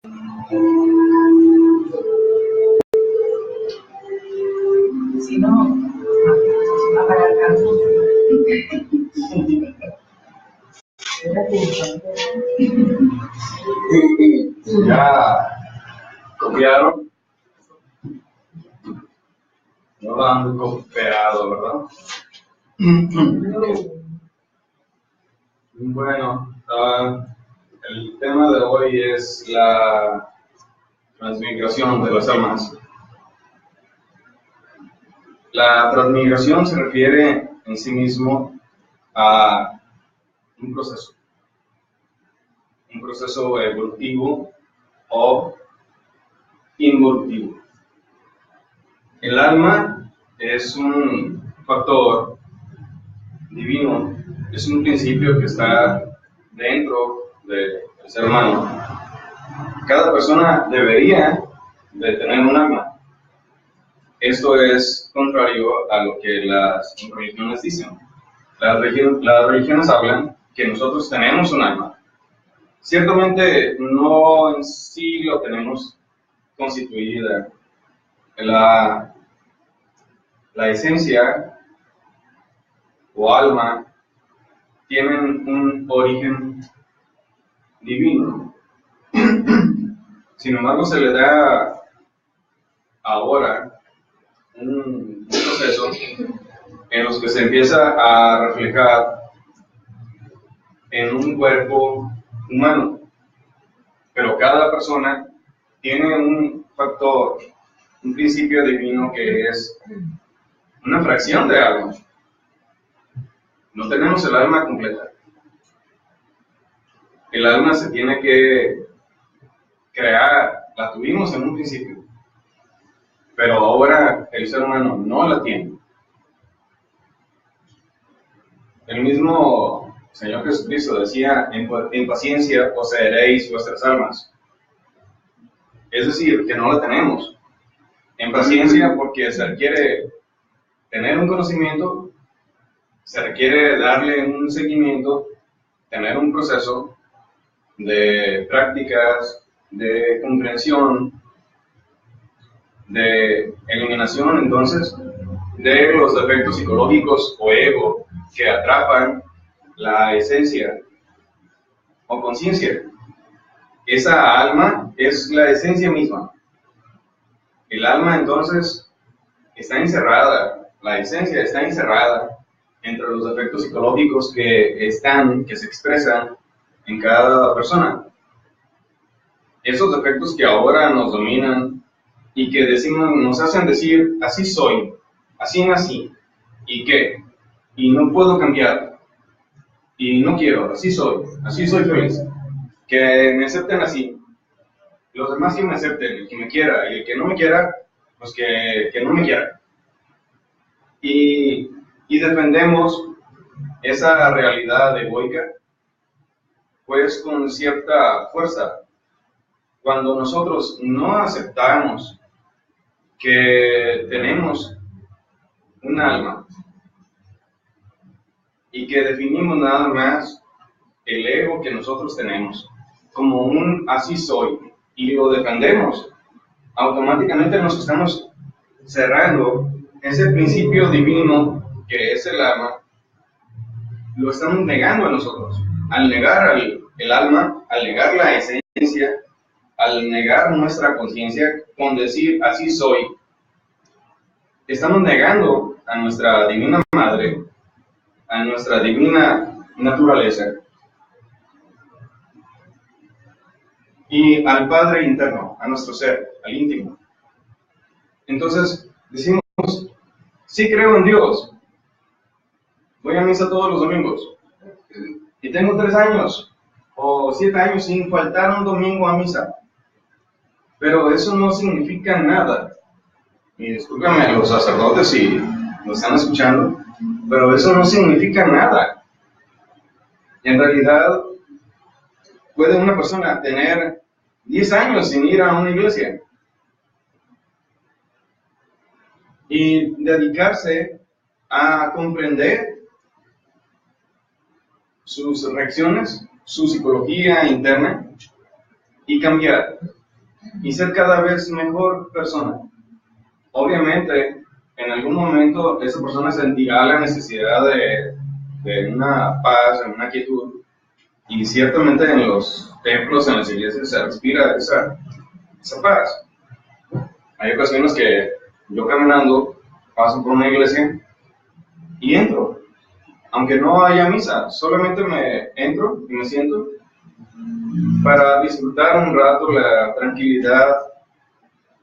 Si no, apagar el cambio. Ya copiaron. No lo han copiado, ¿verdad? Bueno, el tema de hoy es la transmigración de las almas. La transmigración se refiere en sí mismo a un proceso evolutivo o involutivo. El alma es un factor divino, es un principio que está dentro del ser humano. Cada persona debería de tener un alma. Esto es contrario a lo que las religiones dicen. Las religiones hablan que nosotros tenemos un alma. Ciertamente no en sí lo tenemos constituida. La esencia o alma tienen un origen divino. Sin embargo, se le da ahora un proceso en los que se empieza a reflejar en un cuerpo humano. Pero cada persona tiene un factor, un principio divino que es una fracción de algo. No tenemos el alma completa. El alma se tiene que crear, la tuvimos en un principio, pero ahora el ser humano no la tiene. El mismo Señor Jesucristo decía, en paciencia poseeréis vuestras almas. Es decir, que no la tenemos. En paciencia porque se requiere tener un conocimiento, se requiere darle un seguimiento, tener un proceso de prácticas, de comprensión, de eliminación entonces de los defectos psicológicos o ego que atrapan la esencia o conciencia. Esa alma es la esencia misma. El alma entonces está encerrada, la esencia está encerrada entre los defectos psicológicos que se expresan en cada persona. Esos defectos que ahora nos dominan y que nos hacen decir, así soy, así nací, ¿y qué? Y no puedo cambiar, y no quiero, así soy feliz. Que me acepten así, los demás que me acepten, el que me quiera, y el que no me quiera, pues que no me quiera. Y defendemos esa realidad egoica, pues con cierta fuerza. Cuando nosotros no aceptamos que tenemos un alma y que definimos nada más el ego que nosotros tenemos como un así soy y lo defendemos, automáticamente nos estamos cerrando ese principio divino que es el alma, lo estamos negando a nosotros. Al negar el alma, al negar la esencia, al negar nuestra conciencia con decir así soy, estamos negando a nuestra divina madre, a nuestra divina naturaleza y al Padre interno, a nuestro ser, al íntimo. Entonces decimos, sí creo en Dios, voy a misa todos los domingos y tengo 3 años o 7 años sin faltar un domingo a misa, pero eso no significa nada. Y discúlpenme los sacerdotes si lo están escuchando, pero eso no significa nada. En realidad, puede una persona tener 10 años sin ir a una iglesia y dedicarse a comprender sus reacciones, su psicología interna y cambiar y ser cada vez mejor persona. Obviamente, en algún momento esa persona sentirá la necesidad de una paz, de una quietud, y ciertamente en los templos, en las iglesias se respira esa paz. Hay ocasiones que yo caminando paso por una iglesia y entro, aunque no haya misa, solamente me entro y me siento para disfrutar un rato la tranquilidad,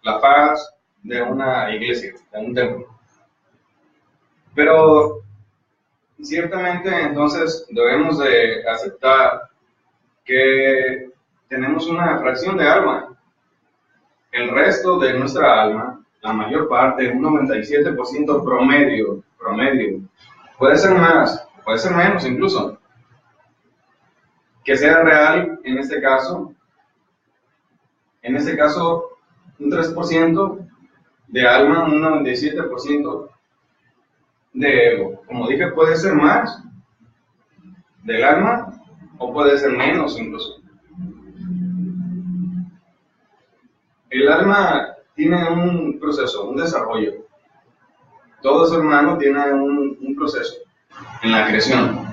la paz de una iglesia, de un templo. Pero ciertamente entonces debemos de aceptar que tenemos una fracción de alma. El resto de nuestra alma, la mayor parte, un 97% promedio, puede ser más, puede ser menos incluso, que sea real en este caso un 3% de alma, un 97% de ego. Como dije, puede ser más del alma o puede ser menos incluso. El alma tiene un proceso, un desarrollo. Todo ser humano tiene un proceso en la creación.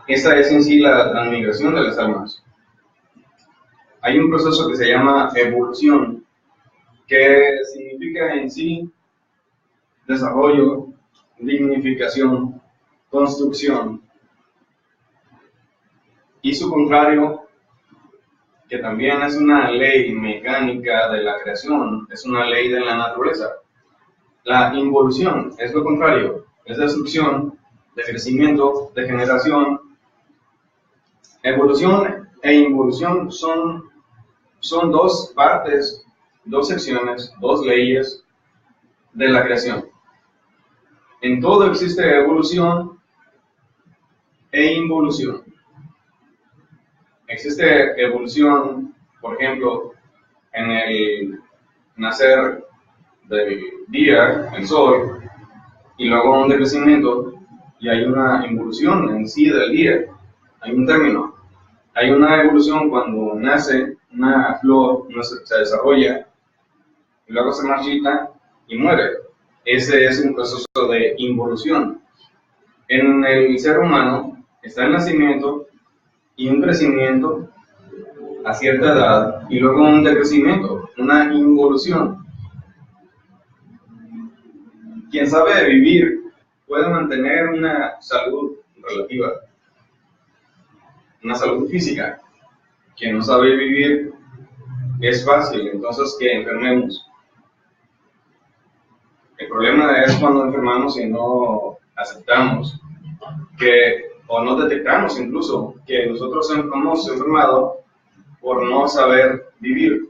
Esta es en sí la transmigración de las almas. Hay un proceso que se llama evolución, que significa en sí desarrollo, dignificación, construcción. Y su contrario, que también es una ley mecánica de la creación, es una ley de la naturaleza. La involución es lo contrario, es destrucción, de crecimiento, de generación. Evolución e involución son dos partes, dos secciones, dos leyes de la creación. En todo existe evolución e involución. Existe evolución, por ejemplo, en el nacer del día, el sol, y luego un decrecimiento, y hay una involución en sí del día. Hay un término. Hay una evolución cuando nace una flor, se desarrolla, y luego se marchita y muere. Ese es un proceso de involución. En el ser humano está el nacimiento y un crecimiento a cierta edad, y luego un decrecimiento, una involución. Quien sabe vivir puede mantener una salud relativa, una salud física. Quien no sabe vivir, es fácil entonces que enfermemos. El problema es cuando enfermamos y no aceptamos o no detectamos incluso que nosotros hemos enfermado por no saber vivir.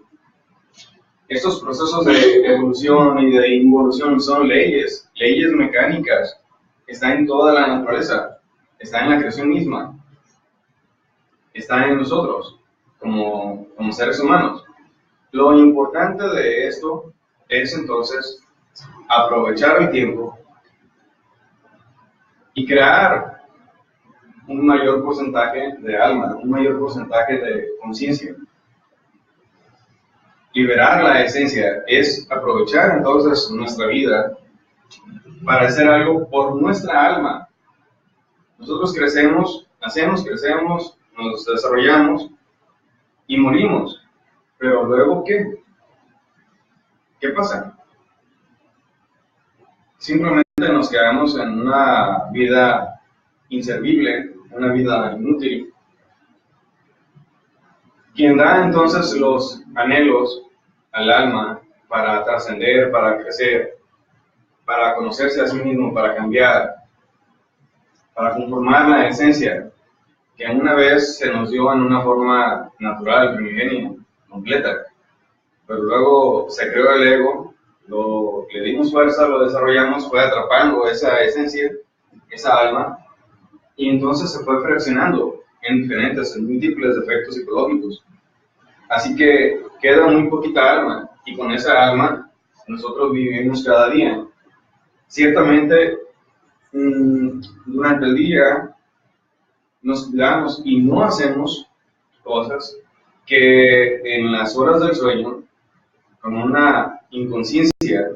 Estos procesos de evolución y de involución son leyes mecánicas. Está en toda la naturaleza, está en la creación misma, está en nosotros como seres humanos. Lo importante de esto es entonces aprovechar el tiempo y crear un mayor porcentaje de alma, un mayor porcentaje de conciencia. Liberar la esencia es aprovechar entonces nuestra vida para hacer algo por nuestra alma. Nosotros crecemos, nacemos, crecemos, nos desarrollamos y morimos. Pero luego, ¿qué? ¿Qué pasa? Simplemente nos quedamos en una vida inservible, una vida inútil. Quien da entonces los anhelos al alma para trascender, para crecer, para conocerse a sí mismo, para cambiar, para conformar la esencia que una vez se nos dio en una forma natural, primigenia, completa, pero luego se creó el ego, le dimos fuerza, lo desarrollamos, fue atrapando esa esencia, esa alma, y entonces se fue fraccionando en diferentes, en múltiples efectos psicológicos. Así que queda muy poquita alma, y con esa alma nosotros vivimos cada día. Ciertamente, durante el día nos cuidamos y no hacemos cosas que en las horas del sueño, con una inconsciencia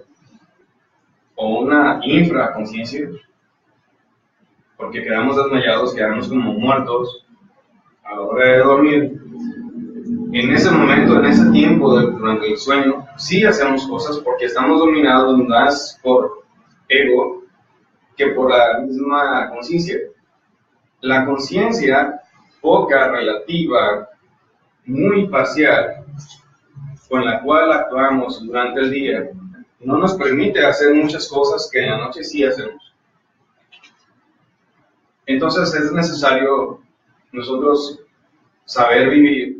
o una infraconsciencia, porque quedamos desmayados, quedamos como muertos a la hora de dormir, en ese momento, en ese tiempo durante el sueño, sí hacemos cosas porque estamos dominados más por ego que por la misma conciencia. La conciencia poca, relativa, muy parcial, con la cual actuamos durante el día, no nos permite hacer muchas cosas que en la noche sí hacemos. Entonces es necesario nosotros saber vivir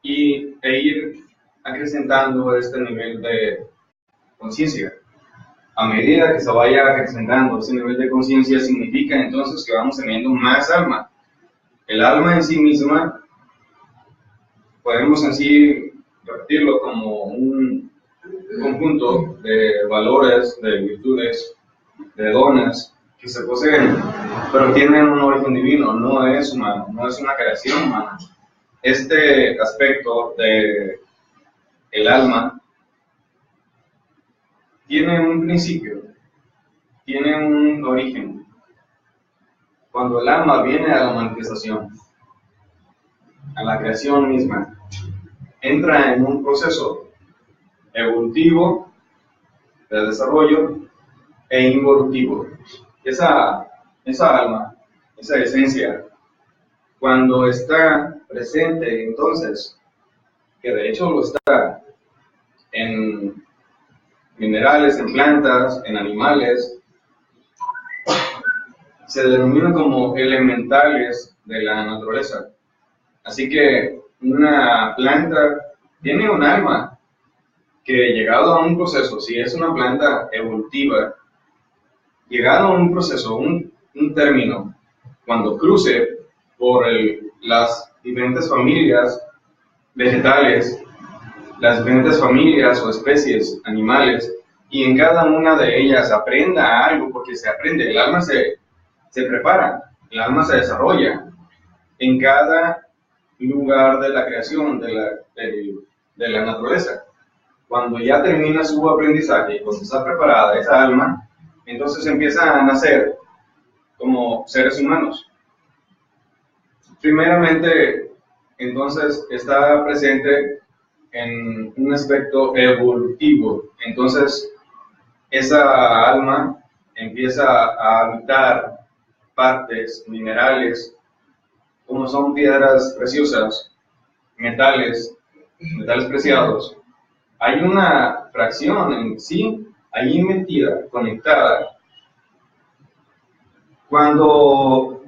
e ir acrecentando este nivel de conciencia. A medida que se vaya acrecentando ese nivel de conciencia, significa entonces que vamos teniendo más alma. El alma en sí misma, podemos en sí repetirlo como un conjunto de valores, de virtudes, de dones que se poseen, pero tienen un origen divino, no es humano, no es una creación humana. Este aspecto de el alma tiene un principio, tiene un origen. Cuando el alma viene a la manifestación, a la creación misma, entra en un proceso evolutivo de desarrollo e involutivo. Esa alma, esa esencia, cuando está presente, entonces, que de hecho lo está en minerales, en plantas, en animales, se denominan como elementales de la naturaleza. Así que una planta tiene un alma que, llegado a un proceso, si es una planta evolutiva, llegado a un proceso, un término, cuando cruce por las diferentes familias vegetales, las diferentes familias o especies animales, y en cada una de ellas aprenda algo, porque se aprende, el alma se prepara, el alma se desarrolla en cada lugar de la creación, de la naturaleza. Cuando ya termina su aprendizaje, cuando está preparada esa alma, entonces empieza a nacer como seres humanos. Primeramente, entonces está presente en un aspecto evolutivo. Entonces, esa alma empieza a habitar partes minerales, como son piedras preciosas, metales preciados. Hay una fracción en sí, ahí metida, conectada. Cuando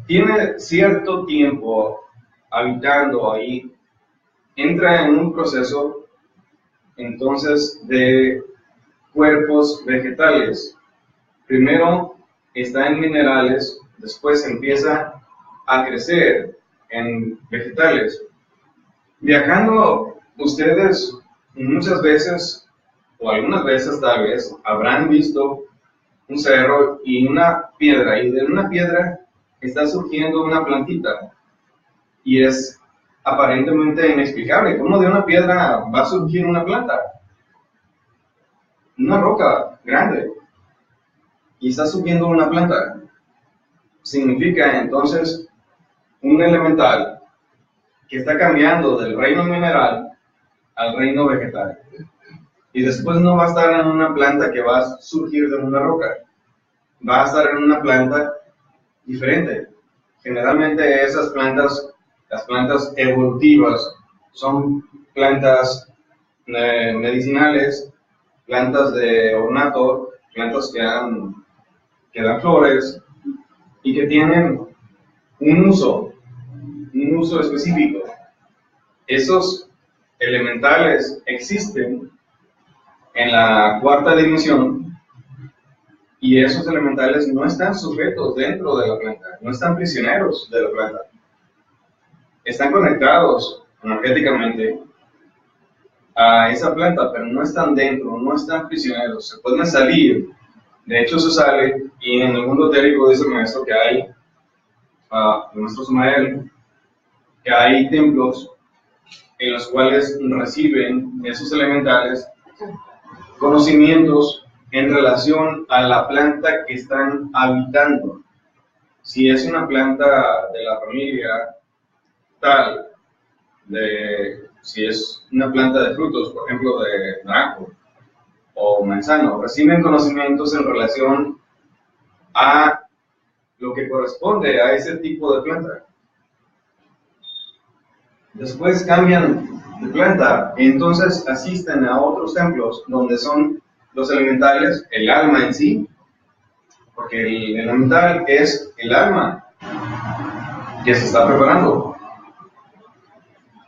tiene cierto tiempo habitando ahí, entra en un proceso entonces de cuerpos vegetales. Primero está en minerales, después empieza a crecer en vegetales. Viajando, ustedes muchas veces, o algunas veces tal vez, habrán visto un cerro y una piedra, y de una piedra está surgiendo una plantita, y es aparentemente inexplicable. ¿Cómo de una piedra va a surgir una planta? Una roca grande, y está surgiendo una planta. Significa entonces un elemental que está cambiando del reino mineral al reino vegetal. Y después no va a estar en una planta que va a surgir de una roca, va a estar en una planta diferente. Generalmente esas plantas, las plantas evolutivas, son plantas medicinales, plantas de ornato, plantas que dan flores y que tienen un uso específico. Esos elementales existen en la cuarta dimensión, y esos elementales no están sujetos dentro de la planta, no están prisioneros de la planta. Están conectados energéticamente a esa planta, pero no están dentro, no están prisioneros, se pueden salir. De hecho, se sale, y en el mundo etérico dice el maestro que hay, el maestro Samael, que hay templos en los cuales reciben esos elementales conocimientos en relación a la planta que están habitando. Si es una planta de la familia tal, si es una planta de frutos, por ejemplo, de naranjo o manzano, reciben conocimientos en relación a lo que corresponde a ese tipo de planta. Después cambian de planta, entonces asisten a otros templos donde son los elementales, el alma en sí, porque el elemental es el alma que se está preparando.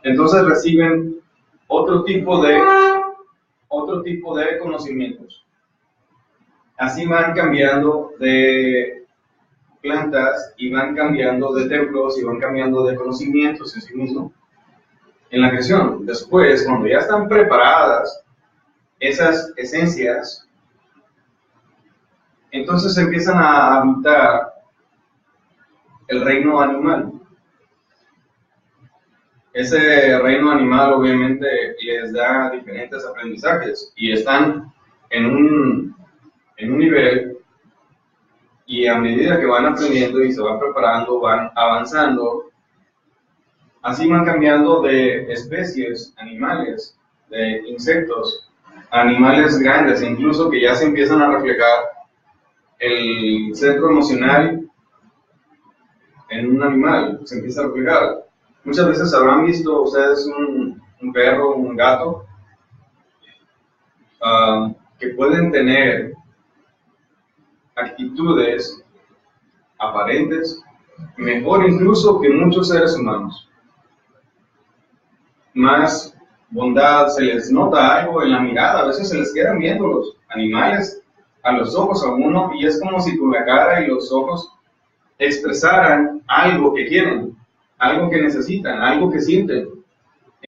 Entonces reciben otro tipo de conocimientos. Así van cambiando de plantas y van cambiando de templos y van cambiando de conocimientos en sí mismos en la creación. Después, cuando ya están preparadas esas esencias, entonces empiezan a habitar el reino animal. Ese reino animal obviamente les da diferentes aprendizajes y están en un nivel, y a medida que van aprendiendo y se van preparando, van avanzando, así van cambiando de especies animales, de insectos, animales grandes, incluso que ya se empiezan a reflejar el centro emocional en un animal, se empieza a reflejar. Muchas veces habrán visto ustedes un perro, un gato, que pueden tener actitudes aparentes mejor incluso que muchos seres humanos. Más bondad, se les nota algo en la mirada, a veces se les quedan viendo los animales a los ojos a uno, y es como si con la cara y los ojos expresaran algo que quieren, algo que necesitan, algo que sienten.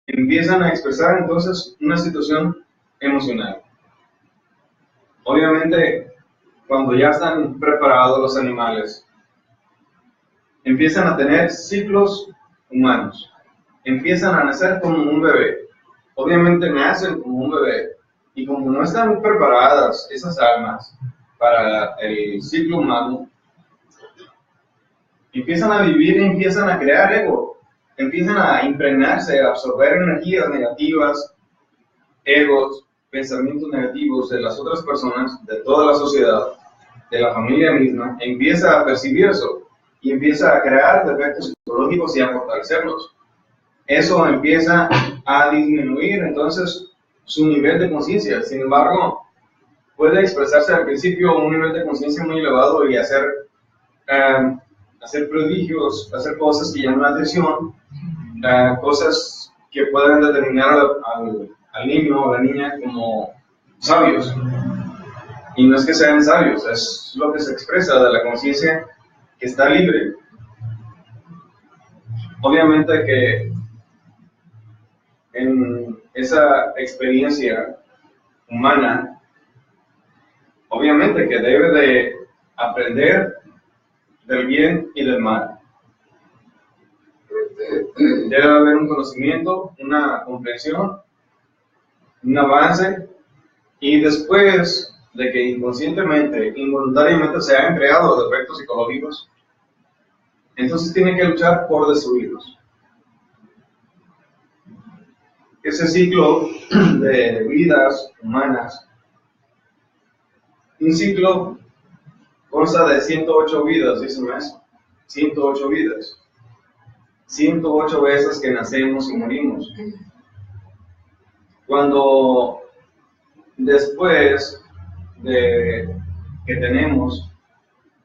Empiezan a expresar entonces una situación emocional. Obviamente, cuando ya están preparados los animales, empiezan a tener ciclos humanos, empiezan a nacer como un bebé. Obviamente nacen como un bebé, y como no están preparadas esas almas para el ciclo humano, empiezan a vivir y empiezan a crear ego, empiezan a impregnarse, a absorber energías negativas, egos, pensamientos negativos de las otras personas, de toda la sociedad, de la familia misma. Empieza a percibir eso y empieza a crear defectos psicológicos y a fortalecerlos. Eso empieza a disminuir entonces su nivel de conciencia. Sin embargo, puede expresarse al principio un nivel de conciencia muy elevado y hacer prodigios, hacer cosas que llaman la atención, cosas que pueden determinar al niño o a la niña como sabios. Y no es que sean sabios, es lo que se expresa de la conciencia que está libre. Obviamente que en esa experiencia humana, obviamente que debe de aprender del bien y del mal. Debe haber un conocimiento, una comprensión, un avance, y después de que inconscientemente, involuntariamente se han creado defectos psicológicos, entonces tiene que luchar por destruirlos. Ese ciclo de vidas humanas, un ciclo consta de 108 vidas, dice el maestro, 108 vidas, 108 veces que nacemos y morimos. Cuando después de que tenemos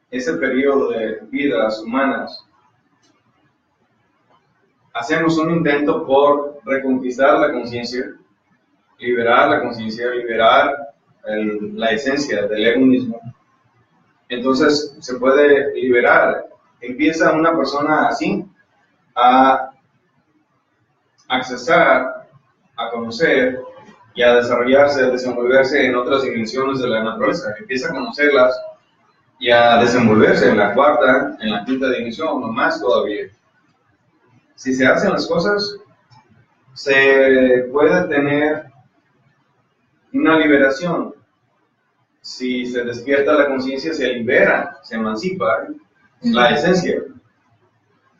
ese periodo de vidas humanas, hacemos un intento por reconquistar la conciencia, liberar la conciencia, liberar la esencia del ego mismo. Entonces se puede liberar. Empieza una persona así a accesar, a conocer y a desarrollarse, a desenvolverse en otras dimensiones de la naturaleza. Empieza a conocerlas y a desenvolverse en la cuarta, en la quinta dimensión, o más todavía. Si se hacen las cosas se puede tener una liberación. Si se despierta la conciencia, se libera, se emancipa la esencia.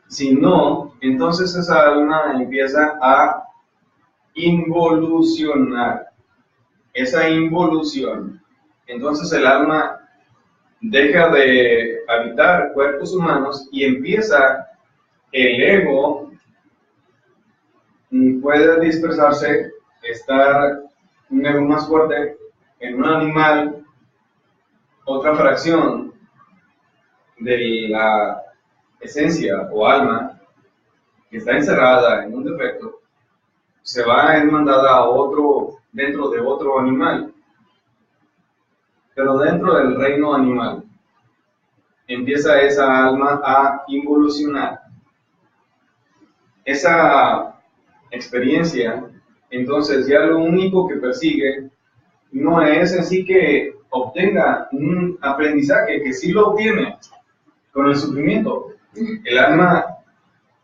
Si no, entonces esa alma empieza a involucionar. Esa involución, entonces el alma deja de habitar cuerpos humanos y empieza el ego, puede dispersarse, estar un ego más fuerte en un animal, otra fracción de la esencia o alma que está encerrada en un defecto, se va mandada a otro, dentro de otro animal, pero dentro del reino animal empieza esa alma a involucionar. Esa experiencia, entonces ya lo único que persigue no es en sí que obtenga un aprendizaje, que sí lo obtiene con el sufrimiento. El alma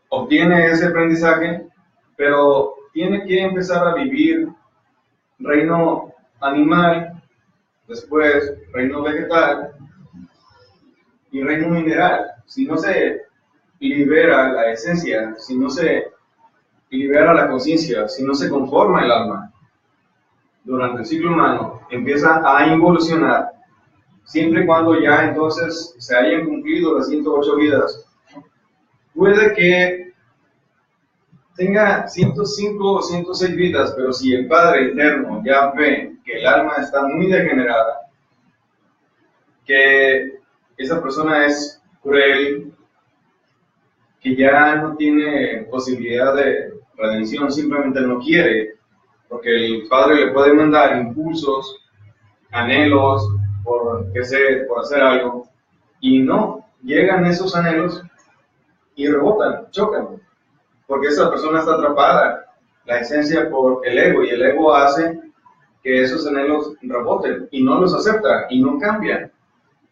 obtiene ese aprendizaje, pero tiene que empezar a vivir reino animal, después reino vegetal y reino mineral. Si no se libera la esencia, si no se libera la conciencia, si no se conforma el alma durante el ciclo humano, empieza a involucionar, siempre y cuando ya entonces se hayan cumplido las 108 vidas. Puede que tenga 105 o 106 vidas, pero si el Padre Eterno ya ve que el alma está muy degenerada, que esa persona es cruel, que ya no tiene posibilidad de redención, simplemente no quiere, porque el Padre le puede mandar impulsos, anhelos por hacer algo, y no llegan esos anhelos y rebotan, chocan, porque esa persona está atrapada, la esencia, por el ego, y el ego hace que esos anhelos reboten y no los acepta y no cambian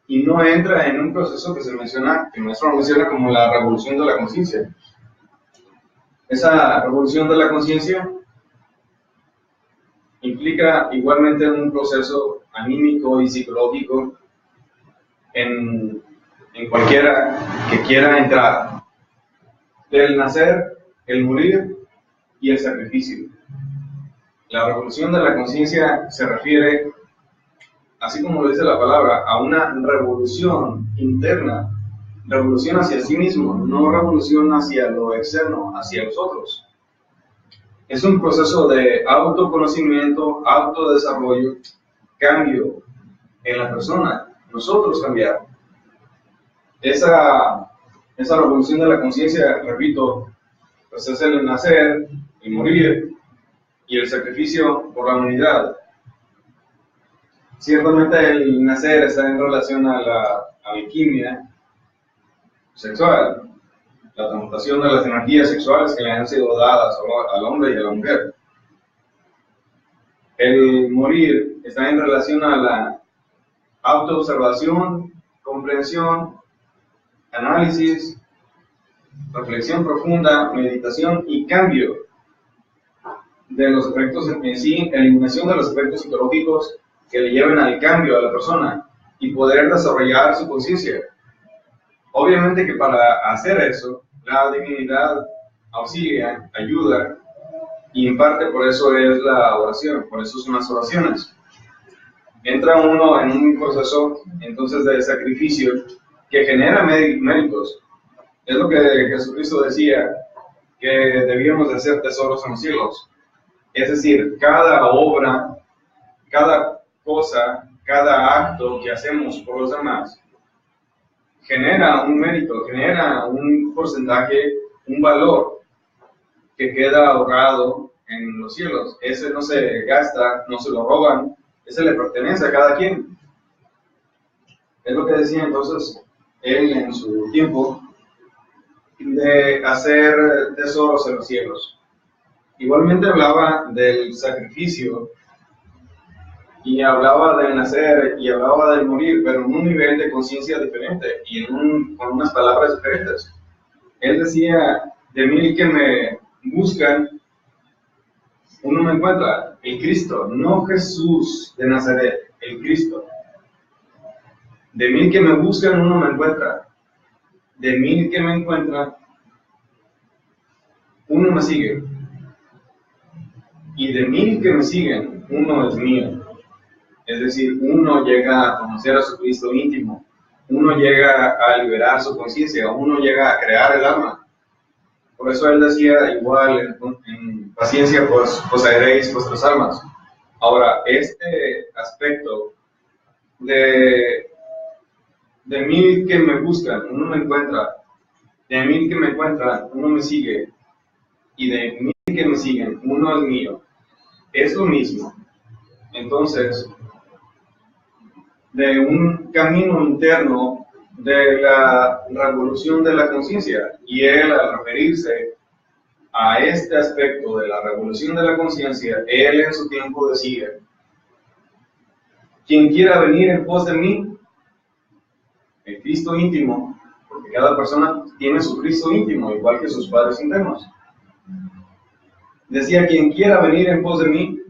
y no entra en un proceso que se menciona, que el maestro menciona como la revolución de la conciencia. Esa revolución de la conciencia implica igualmente un proceso anímico y psicológico en cualquiera que quiera entrar, del nacer, el morir y el sacrificio. La revolución de la conciencia se refiere, así como lo dice la palabra, a una revolución interna, revolución hacia sí mismo, no revolución hacia lo externo, hacia los otros. Es un proceso de autoconocimiento, autodesarrollo, cambio en la persona, nosotros cambiar. Esa revolución de la conciencia, repito, pues es el nacer, el morir y el sacrificio por la humanidad. Ciertamente el nacer está en relación a la alquimia sexual, la transmutación de las energías sexuales que le han sido dadas al hombre y a la mujer. El morir está en relación a la autoobservación, comprensión, análisis, reflexión profunda, meditación y cambio de los efectos en sí, eliminación de los efectos psicológicos que le lleven al cambio a la persona y poder desarrollar su conciencia. Obviamente que para hacer eso, la divinidad auxilia, ayuda, y en parte por eso es la oración, por eso son las oraciones. Entra uno en un proceso entonces de sacrificio que genera méritos. Es lo que Jesucristo decía, que debíamos de hacer tesoros en los cielos. Es decir, cada obra, cada cosa, cada acto que hacemos por los demás, genera un mérito, genera un porcentaje, un valor que queda ahorrado en los cielos. Ese no se gasta, no se lo roban, ese le pertenece a cada quien. Es lo que decía entonces él en su tiempo, de hacer tesoros en los cielos. Igualmente hablaba del sacrificio, y hablaba del nacer, y hablaba del morir, pero en un nivel de conciencia diferente, y con unas palabras diferentes. Él decía, de mí que me buscan, uno me encuentra el Cristo, no Jesús de Nazaret, el Cristo. De 1000 que me buscan, uno me encuentra. De 1000 que me encuentran, uno me sigue. Y de 1000 que me siguen, uno es mío. Es decir, uno llega a conocer a su Cristo íntimo, uno llega a liberar su conciencia, uno llega a crear el alma. Por eso él decía igual, en paciencia poseeréis vuestras almas. Ahora, este aspecto de 1000 que me buscan, uno me encuentra, de 1000 que me encuentran, uno me sigue, y de 1000 que me siguen, uno es mío. Es lo mismo. Entonces, de un camino interno de la revolución de la conciencia, y él, al referirse a este aspecto de la revolución de la conciencia, él en su tiempo decía: quien quiera venir en pos de mí, el Cristo íntimo, porque cada persona tiene su Cristo íntimo, igual que sus padres internos. Decía: quien quiera venir en pos de mí,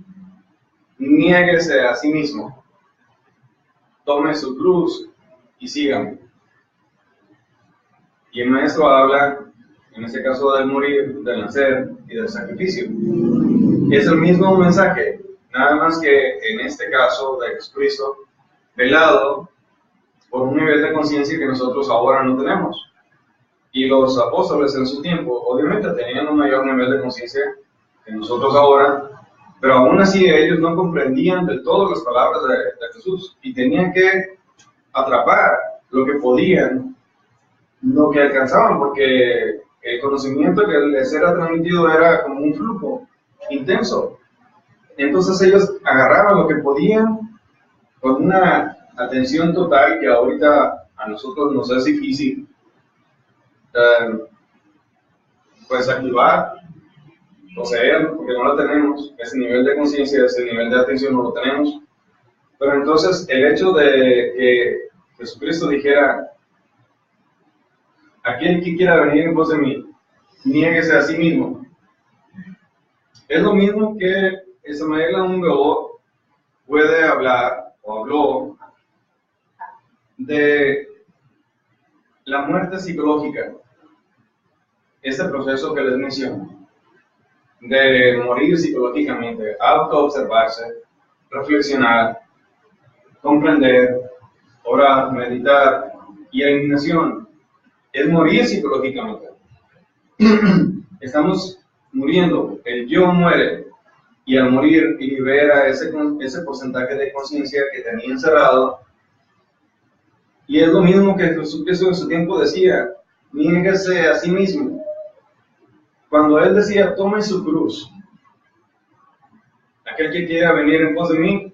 niéguese a sí mismo, tome su cruz y sígame. Y el maestro habla, en este caso, del morir, del nacer y del sacrificio. Es el mismo mensaje, nada más que en este caso de Jesucristo, velado por un nivel de conciencia que nosotros ahora no tenemos. Y los apóstoles en su tiempo, obviamente, tenían un mayor nivel de conciencia que nosotros ahora, pero aún así ellos no comprendían de todas las palabras de Jesús y tenían que atrapar lo que podían, lo que alcanzaban, porque el conocimiento que les era transmitido era como un flujo intenso. Entonces ellos agarraban lo que podían con una atención total que ahorita a nosotros nos es difícil pues activar, poseer, porque no lo tenemos, ese nivel de conciencia, ese nivel de atención no lo tenemos. Pero entonces el hecho de que Jesucristo dijera: aquel que quiera venir en pos de mí, niéguese a sí mismo, es lo mismo que Samael Aung puede hablar, o habló, de la muerte psicológica, este proceso que les menciono, de morir psicológicamente, autoobservarse, reflexionar, comprender, orar, meditar y eliminación, es morir psicológicamente. Estamos muriendo, el yo muere, y al morir libera ese porcentaje de conciencia que tenía encerrado. Y es lo mismo que Jesucristo en su tiempo decía: niéguese a sí mismo. Cuando él decía: tome su cruz, aquel que quiera venir en pos de mí,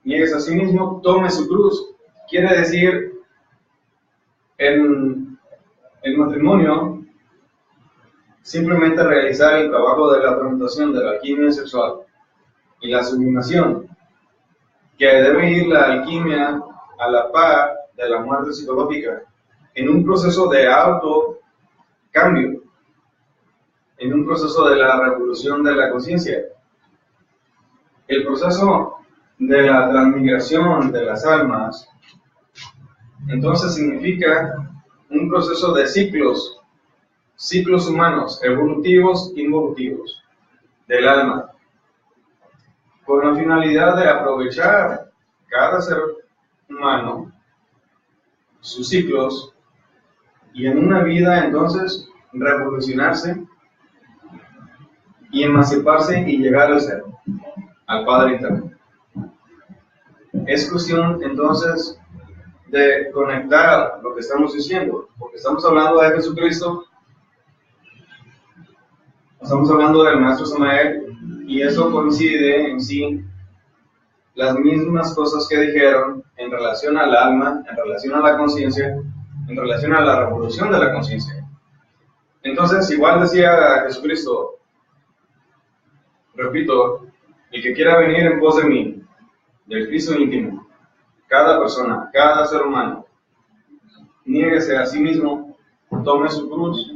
niéguese a sí mismo, tome su cruz. Quiere decir, en el matrimonio, simplemente realizar el trabajo de la transmutación de la alquimia sexual y la sublimación, que debe ir la alquimia a la par de la muerte psicológica, en un proceso de autocambio, en un proceso de la revolución de la conciencia. El proceso de la transmigración de las almas, entonces, significa un proceso de ciclos humanos, evolutivos, involutivos, del alma, con la finalidad de aprovechar cada ser humano, sus ciclos, y en una vida entonces revolucionarse y emanciparse y llegar al ser, al Padre Eterno. Es cuestión entonces de conectar lo que estamos diciendo, porque estamos hablando de Jesucristo, estamos hablando del Maestro Samael, y eso coincide en sí las mismas cosas que dijeron en relación al alma, en relación a la conciencia, en relación a la revolución de la conciencia. Entonces, igual decía Jesucristo, repito: el que quiera venir en pos de mí, del Cristo íntimo, cada persona, cada ser humano, niéguese a sí mismo, tome su cruz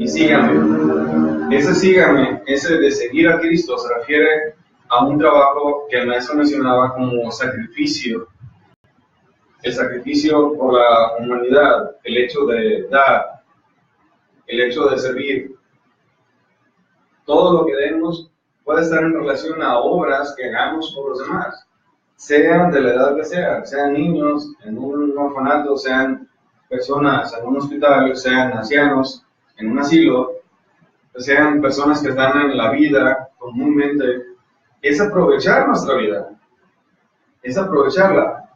y síganme. Ese síganme, ese de seguir a Cristo, se refiere a un trabajo que el maestro mencionaba como sacrificio. El sacrificio por la humanidad, el hecho de dar, el hecho de servir. Todo lo que demos puede estar en relación a obras que hagamos por los demás, sean de la edad que sean niños en un orfanato, sean personas en un hospital, sean ancianos en un asilo, sean personas que están en la vida comúnmente. Es aprovechar nuestra vida, es aprovecharla.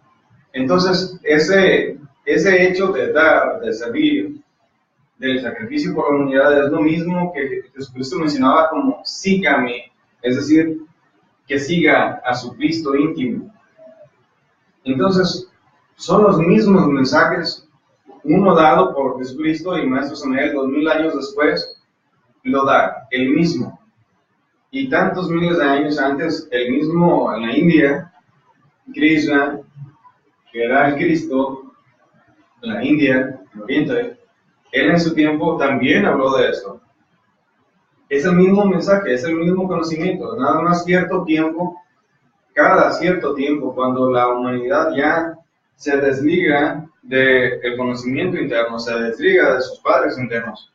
Entonces, ese hecho de dar, de servir, del sacrificio por la humanidad es lo mismo que Jesucristo mencionaba como sígame, es decir, que siga a su Cristo íntimo. Entonces, son los mismos mensajes, uno dado por Jesucristo y Maestro Samael 2000 años después, lo da, el mismo. Y tantos miles de años antes, el mismo en la India, Krishna, que era el Cristo, en la India, en Oriente, él en su tiempo también habló de esto. Es el mismo mensaje, es el mismo conocimiento, nada más cierto tiempo, cada cierto tiempo, cuando la humanidad ya se desliga del conocimiento interno, se desliga de sus padres internos,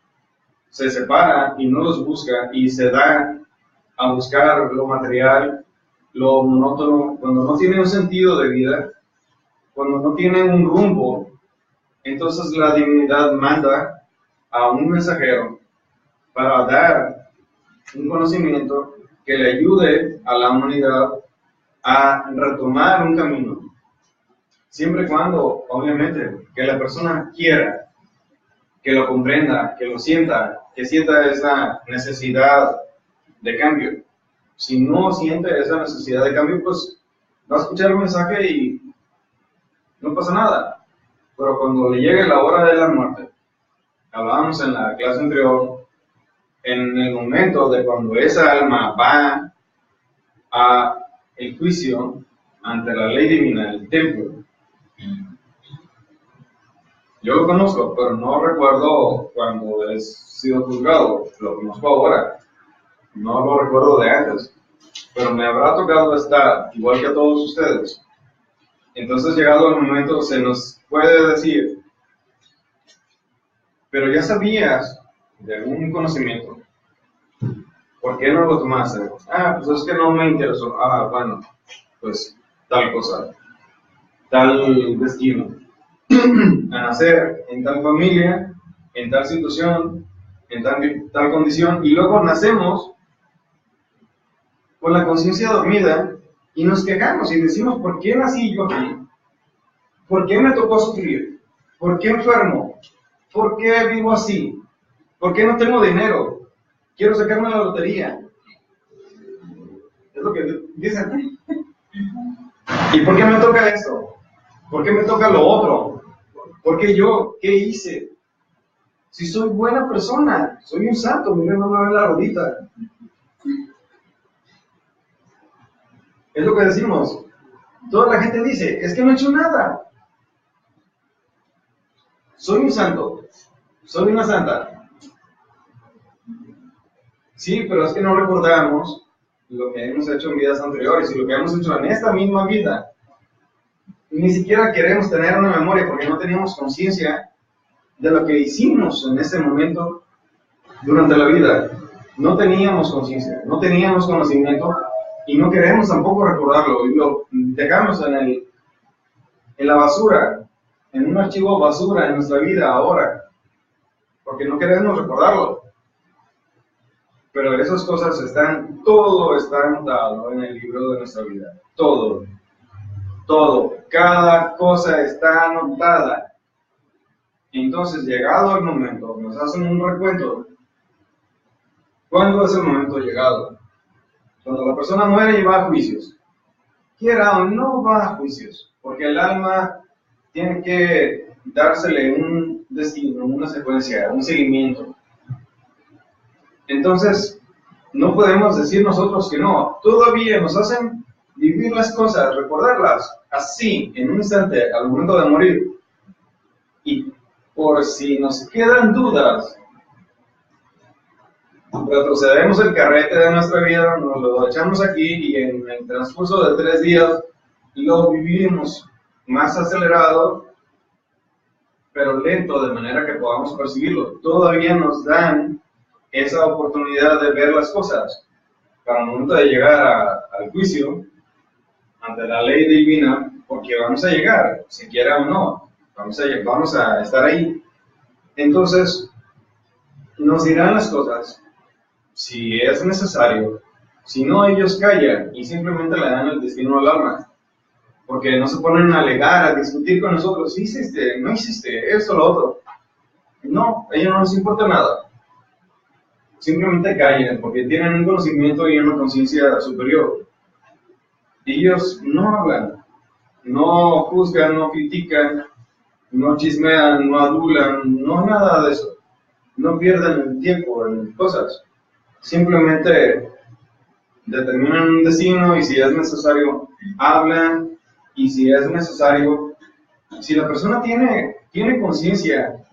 se separa y no los busca y se da a buscar lo material, lo monótono, cuando no tiene un sentido de vida, cuando no tiene un rumbo, entonces la divinidad manda a un mensajero para dar un conocimiento que le ayude a la humanidad a retomar un camino. Siempre y cuando, obviamente, que la persona quiera, que lo comprenda, que lo sienta, que sienta esa necesidad de cambio. Si no siente esa necesidad de cambio, pues va a escuchar el mensaje y no pasa nada. Pero cuando le llegue la hora de la muerte, hablábamos en la clase anterior, en el momento de cuando esa alma va a el juicio ante la ley divina, el templo. Yo lo conozco, pero no recuerdo cuando he sido juzgado. Lo conozco ahora, no lo recuerdo de antes, pero me habrá tocado estar igual que a todos ustedes. Entonces, llegado el momento, se nos puede decir, pero ya sabías de algún conocimiento, ¿por qué no lo tomaste? Pues es que no me interesó. Bueno, pues tal cosa, tal destino, a nacer en tal familia, en tal situación, en tal condición, y luego nacemos con la conciencia dormida y nos quejamos y decimos, ¿por qué nací yo aquí? ¿Por qué me tocó sufrir? ¿Por qué enfermo? ¿Por qué vivo así? ¿Por qué no tengo dinero? Quiero sacarme la lotería. Es lo que dicen. ¿Y por qué me toca esto? ¿Por qué me toca lo otro? ¿Por qué yo? ¿Qué hice? Si soy buena persona, soy un santo, miren, no me ve la rodita. Es lo que decimos. Toda la gente dice, es que no he hecho nada. Soy un santo, soy una santa. Sí, pero es que no recordamos lo que hemos hecho en vidas anteriores y lo que hemos hecho en esta misma vida. Ni siquiera queremos tener una memoria porque no tenemos conciencia de lo que hicimos en ese momento durante la vida. No teníamos conciencia, no teníamos conocimiento y no queremos tampoco recordarlo y lo dejamos en la basura, en un archivo basura en nuestra vida ahora, porque no queremos recordarlo. Pero esas cosas todo está anotado en el libro de nuestra vida. Todo, cada cosa está anotada. Entonces, llegado el momento, nos hacen un recuento. ¿Cuándo es el momento llegado? Cuando la persona muere y va a juicios. Quiera o no va a juicios, porque el alma tiene que dársele un destino, una secuencia, un seguimiento. Entonces, no podemos decir nosotros que no. Todavía nos hacen vivir las cosas, recordarlas así, en un instante, al momento de morir. Y por si nos quedan dudas, retrocedemos el carrete de nuestra vida, nos lo echamos aquí y en el transcurso de 3 días lo vivimos más acelerado, pero lento, de manera que podamos percibirlo. Todavía nos dan esa oportunidad de ver las cosas. Para el momento de llegar al juicio, ante la ley divina, porque vamos a llegar, si quiera o no, vamos a estar ahí. Entonces, nos dirán las cosas, si es necesario. Si no, ellos callan y simplemente le dan el destino al alma, porque no se ponen a alegar, a discutir con nosotros, hiciste, no hiciste, esto, lo otro. No, a ellos no les importa nada. Simplemente callan, porque tienen un conocimiento y una conciencia superior. Ellos no hablan, no juzgan, no critican, no chismean, no adulan, no nada de eso. No pierden el tiempo en cosas. Simplemente determinan un destino y si es necesario, hablan. Y si es necesario, si la persona tiene conciencia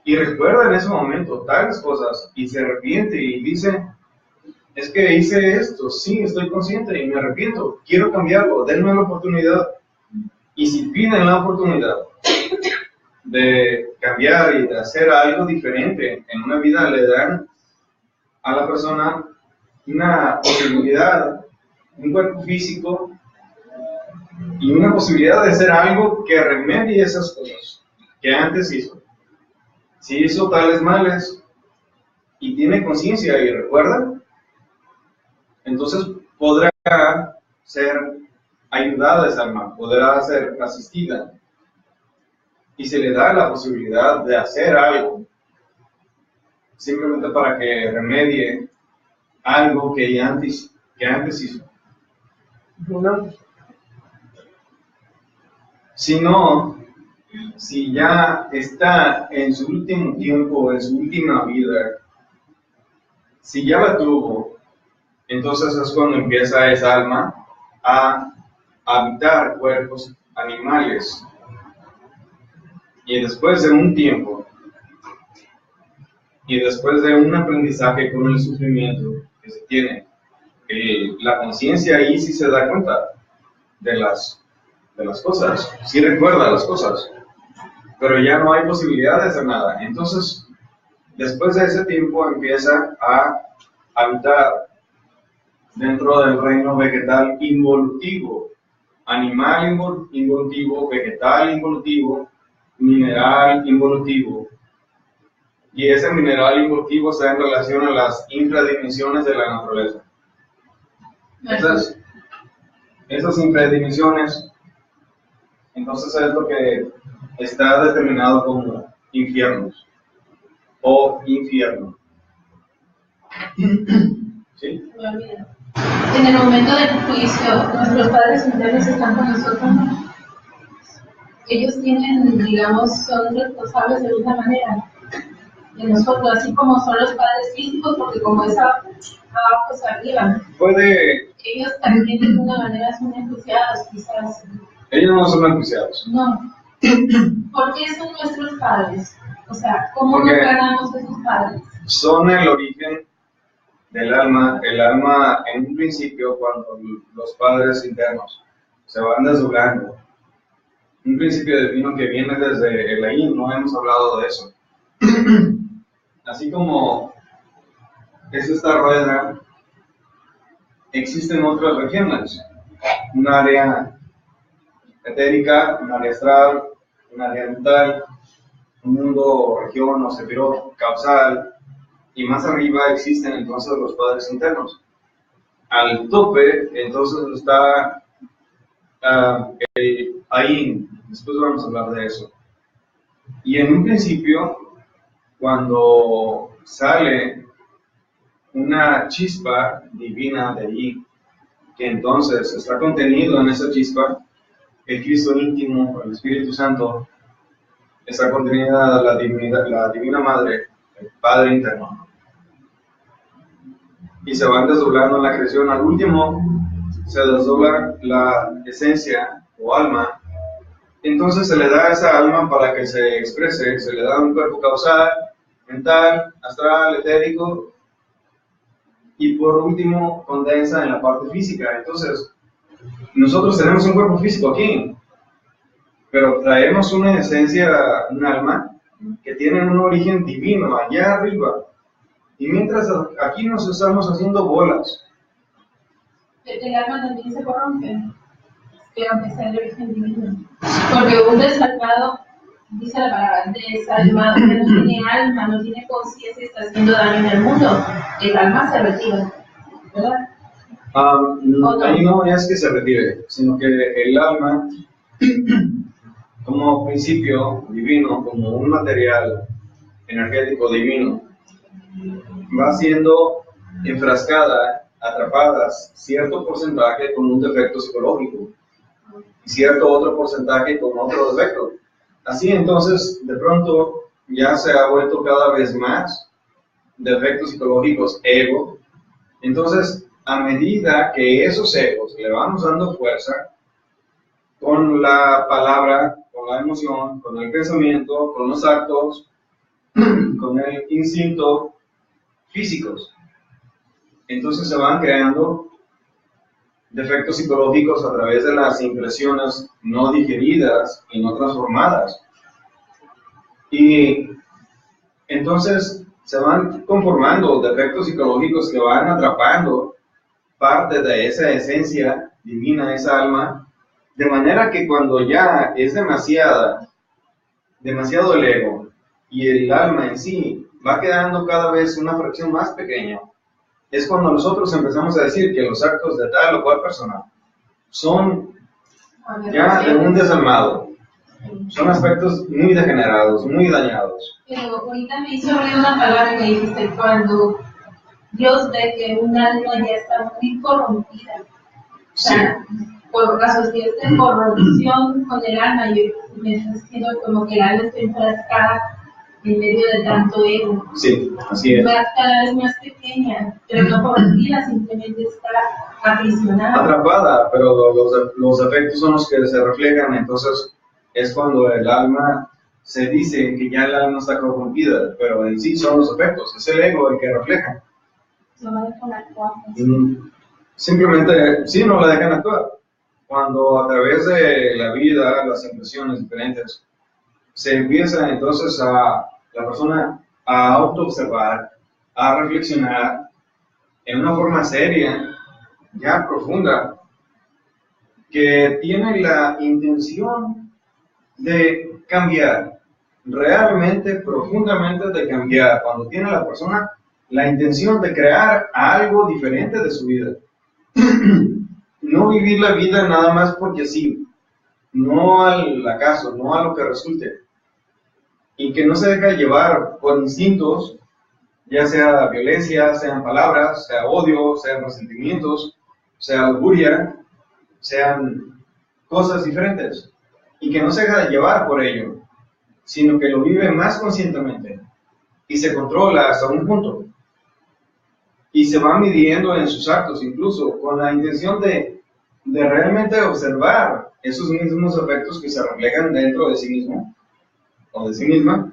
y recuerda en ese momento tales cosas y se arrepiente y dice, es que hice esto, sí, estoy consciente y me arrepiento, quiero cambiarlo, denme la oportunidad. Y si piden la oportunidad de cambiar y de hacer algo diferente en una vida, le dan a la persona una posibilidad, un cuerpo físico y una posibilidad de hacer algo que remedie esas cosas que antes hizo. Si hizo tales males y tiene conciencia y recuerda, entonces podrá ser ayudada esa alma, podrá ser asistida y se le da la posibilidad de hacer algo simplemente para que remedie algo que antes hizo. Si no, si ya está en su último tiempo, en su última vida, si ya la tuvo, entonces es cuando empieza esa alma a habitar cuerpos animales. Y después de un tiempo, y después de un aprendizaje con el sufrimiento que se tiene, la conciencia ahí sí se da cuenta de las cosas, sí recuerda las cosas, pero ya no hay posibilidad de hacer nada. Entonces, después de ese tiempo empieza a habitar dentro del reino vegetal involutivo, animal involutivo, vegetal involutivo, mineral involutivo. Y ese mineral involutivo está en relación a las infradimensiones de la naturaleza. Esas infradimensiones, entonces es lo que está determinado como infiernos o infierno. ¿Sí? En el momento del juicio, nuestros padres internos están con nosotros, ¿no? Ellos tienen, digamos, son responsables de alguna manera de nosotros, así como son los padres físicos, porque como es abajo es arriba. Ellos también de alguna manera son enjuiciados, quizás. Ellos no son enjuiciados. No. ¿Por qué son nuestros padres? O sea, ¿cómo nos ganamos esos padres? Son el origen del alma. El alma, en un principio, cuando los padres internos se van desdoblando, un principio divino que viene desde el ahí, no hemos hablado de eso. Así como es esta rueda, existen otras regiones, un área etérica, un área astral, un área mental, un mundo, región o sefirot causal, y más arriba existen entonces los padres internos. Al tope, entonces está ahí, después vamos a hablar de eso. Y en un principio, cuando sale una chispa divina de allí, que entonces está contenido en esa chispa, el Cristo íntimo, el Espíritu Santo, está contenida la Divina Madre, el Padre interno. Y se van desdoblando en la creación. Al último, se desdobla la esencia o alma. Entonces se le da a esa alma para que se exprese, se le da un cuerpo causal, mental, astral, etérico, y por último condensa en la parte física. Entonces, nosotros tenemos un cuerpo físico aquí, pero traemos una esencia, un alma, que tiene un origen divino allá arriba. Y mientras aquí nos estamos haciendo bolas. El alma también se corrompe, que aunque sea el origen divino. Porque un desalmado, dice la palabra, desalmado, que no tiene alma, no tiene conciencia y está haciendo daño en el mundo, el alma se retira, ¿verdad? Ahí no es que se retire, sino que el alma, como principio divino, como un material energético divino, va siendo enfrascada, atrapadas cierto porcentaje con un defecto psicológico y cierto otro porcentaje con otro defecto. Así entonces, de pronto, ya se ha vuelto cada vez más defectos psicológicos, ego. Entonces, a medida que esos egos le vamos dando fuerza, con la palabra, con la emoción, con el pensamiento, con los actos, con el instinto físicos, entonces se van creando defectos psicológicos a través de las impresiones no digeridas y no transformadas. Y entonces se van conformando defectos psicológicos que van atrapando parte de esa esencia divina, esa alma, de manera que cuando ya es demasiado el ego y el alma en sí va quedando cada vez una fracción más pequeña, es cuando nosotros empezamos a decir que los actos de tal o cual persona son ya de un desalmado, son aspectos muy degenerados, muy dañados. Pero ahorita me hizo oír una palabra que dijiste, cuando Dios ve que un alma ya está muy corrompida. O sea, por asociación de corrupción con el alma, yo me estoy diciendo como que el alma está enfrascada en medio de tanto ego. Sí, así es. Va cada vez más pequeña, pero no corrompida, simplemente está aprisionada. Atrapada, pero los efectos son los que se reflejan, entonces es cuando el alma se dice que ya el alma está corrompida, pero en sí son los efectos, es el ego el que refleja. No la dejan actuar. Simplemente, sí, no la dejan actuar. Cuando a través de la vida, las impresiones diferentes, se empieza entonces la persona a autoobservar, a reflexionar en una forma seria, ya profunda, que tiene la intención de cambiar, realmente, profundamente de cambiar, cuando tiene la persona la intención de crear algo diferente de su vida. No vivir la vida nada más porque sí, no al acaso, no a lo que resulte, y que no se deja llevar por instintos, ya sea violencia, sean palabras, sea odio, sean resentimientos, sea lujuria, sean cosas diferentes, y que no se deja llevar por ello, sino que lo vive más conscientemente y se controla hasta un punto y se va midiendo en sus actos, incluso con la intención de realmente observar esos mismos efectos que se reflejan dentro de sí mismo o de sí misma,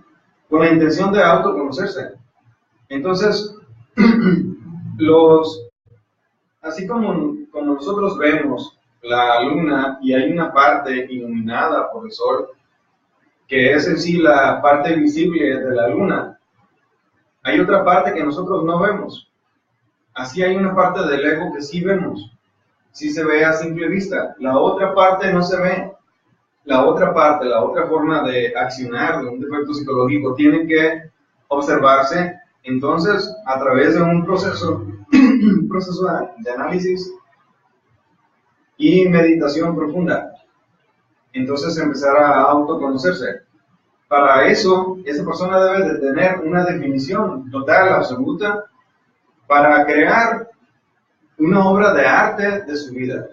con la intención de autoconocerse. Entonces, así como nosotros vemos la luna y hay una parte iluminada por el sol, que es en sí la parte visible de la luna, hay otra parte que nosotros no vemos. Así hay una parte del ego que sí vemos, sí se ve a simple vista, la otra parte no se ve. La otra parte, la otra forma de accionar de un defecto psicológico tiene que observarse, entonces, a través de un proceso de análisis y meditación profunda. Entonces, empezar a autoconocerse. Para eso, esa persona debe de tener una definición total, absoluta, para crear una obra de arte de su vida.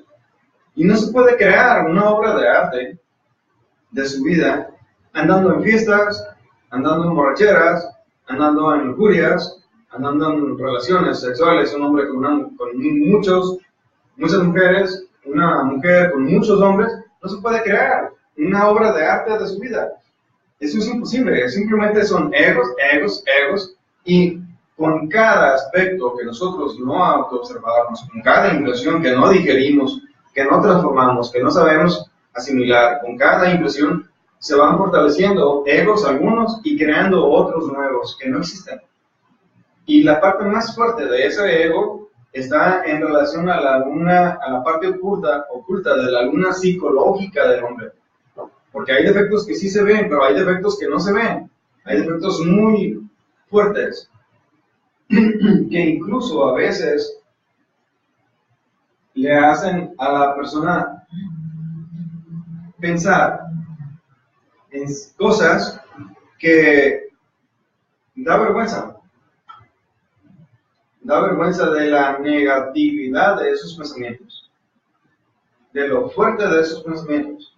Y no se puede crear una obra de arte de su vida andando en fiestas, andando en borracheras, andando en lujurias, andando en relaciones sexuales, un hombre con muchas mujeres, una mujer con muchos hombres. No se puede crear una obra de arte de su vida. Eso es imposible, simplemente son egos, y con cada aspecto que nosotros no autoobservamos, con cada impresión que no digerimos, que no transformamos, que no sabemos asimilar, con cada impresión se van fortaleciendo egos algunos y creando otros nuevos que no existen. Y la parte más fuerte de ese ego está en relación a la parte oculta de la luna psicológica del hombre. Porque hay defectos que sí se ven, pero hay defectos que no se ven. Hay defectos muy fuertes que incluso a veces le hacen a la persona pensar en cosas que da vergüenza. Da vergüenza de la negatividad de esos pensamientos, de lo fuerte de esos pensamientos.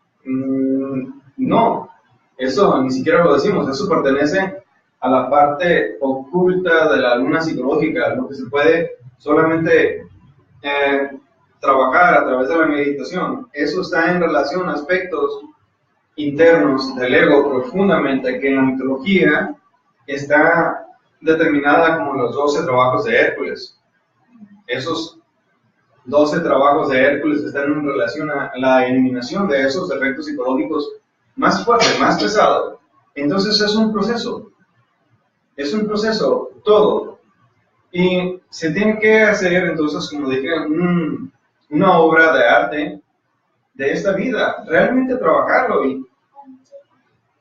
No, eso ni siquiera lo decimos, eso pertenece a la parte oculta de la luna psicológica, lo que se puede solamente trabajar a través de la meditación. Eso está en relación a aspectos internos del ego profundamente, que en la mitología está determinada como los 12 trabajos de Hércules. Esos 12 trabajos de Hércules están en relación a la eliminación de esos defectos psicológicos más fuertes, más pesados. Entonces es un proceso todo. Y se tiene que hacer, entonces, como dije, una obra de arte de esta vida, realmente trabajarlo. Y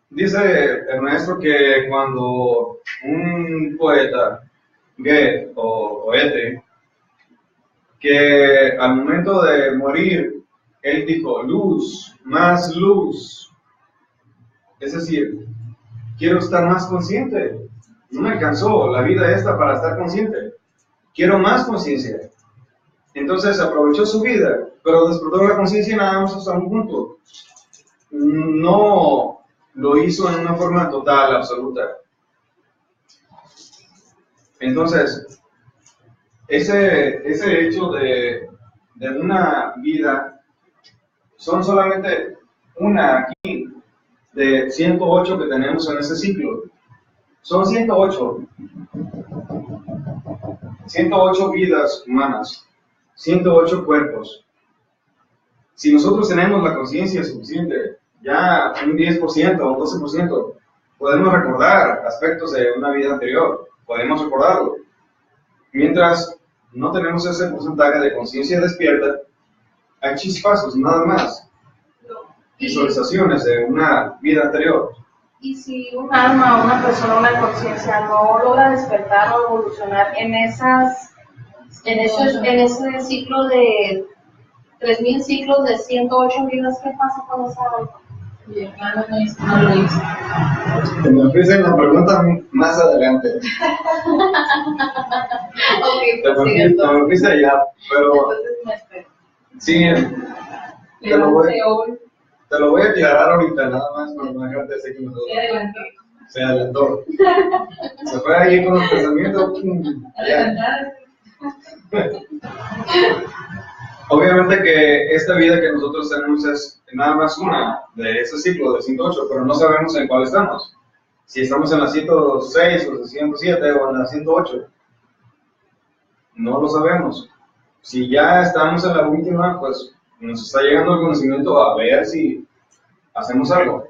dice el maestro que cuando un poeta, Goethe o Goethe, que al momento de morir, él dijo, luz, más luz. Es decir, quiero estar más consciente. No me alcanzó la vida esta para estar consciente. Quiero más conciencia. Entonces aprovechó su vida, pero despertó la conciencia nada más hasta un punto. No lo hizo en una forma total, absoluta. Entonces, ese hecho de una vida, son solamente una aquí, de 108 que tenemos en ese ciclo. Son 108 vidas humanas, 108 cuerpos. Si nosotros tenemos la conciencia suficiente, ya un 10% o 12%, podemos recordar aspectos de una vida anterior, podemos recordarlo. Mientras no tenemos ese porcentaje de conciencia despierta, hay chispazos, nada más, visualizaciones de una vida anterior. Y si un alma, una persona, una conciencia no logra despertar o evolucionar en ese ciclo de 3000 ciclos de 108 vidas, ¿qué pasa con esa alma? No lo hizo. Que me ofrecen la pregunta más adelante. Ok, Te pues me ofrece ya, pero entonces me espero. sí, te lo voy a aclarar ahorita, nada más para no dejarte así que se adelantó. Se fue ahí con los pensamientos. Adelantar. Obviamente que esta vida que nosotros tenemos es nada más una de ese ciclo de 108, pero no sabemos en cuál estamos. Si estamos en la 106 o la 107 o en la 108. No lo sabemos. Si ya estamos en la última, pues nos está llegando el conocimiento a ver si hacemos algo.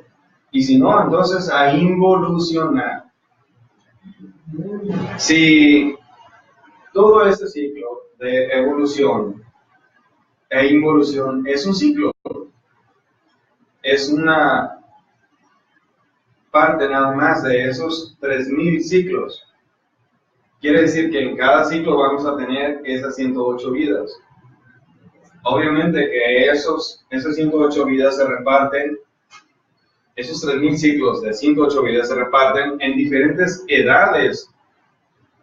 Y si no, entonces a involucionar. Si todo este ciclo de evolución e involución es un ciclo, es una parte nada más de esos 3000 ciclos. Quiere decir que en cada ciclo vamos a tener esas 108 vidas. Obviamente que esas 108 vidas se reparten, esos 3000 ciclos de 108 vidas se reparten en diferentes edades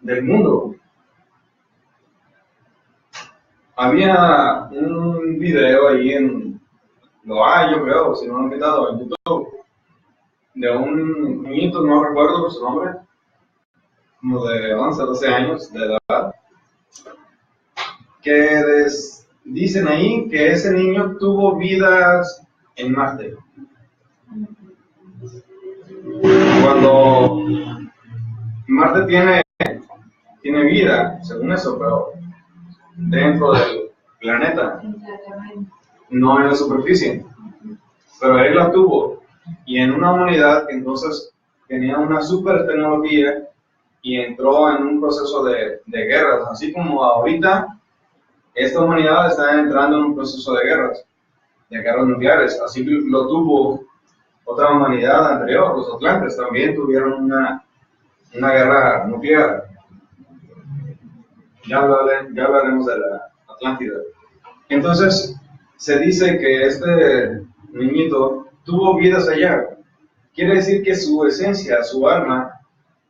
del mundo. Había un video ahí yo creo, si no lo han quitado, en YouTube, de un niñito, no recuerdo su nombre, como de 11 a 12 años de edad, que dicen ahí que ese niño tuvo vidas en Marte. Cuando Marte tiene tiene vida, según eso, pero dentro del planeta, no en la superficie. Pero él la tuvo, y en una humanidad que entonces tenía una super tecnología y entró en un proceso de guerras, así como ahorita esta humanidad está entrando en un proceso de guerras nucleares, así que lo tuvo otra humanidad anterior. Los Atlantes también tuvieron una guerra nuclear. Ya hablaremos de la Atlántida. Entonces, se dice que este niñito tuvo vidas allá. Quiere decir que su esencia, su alma,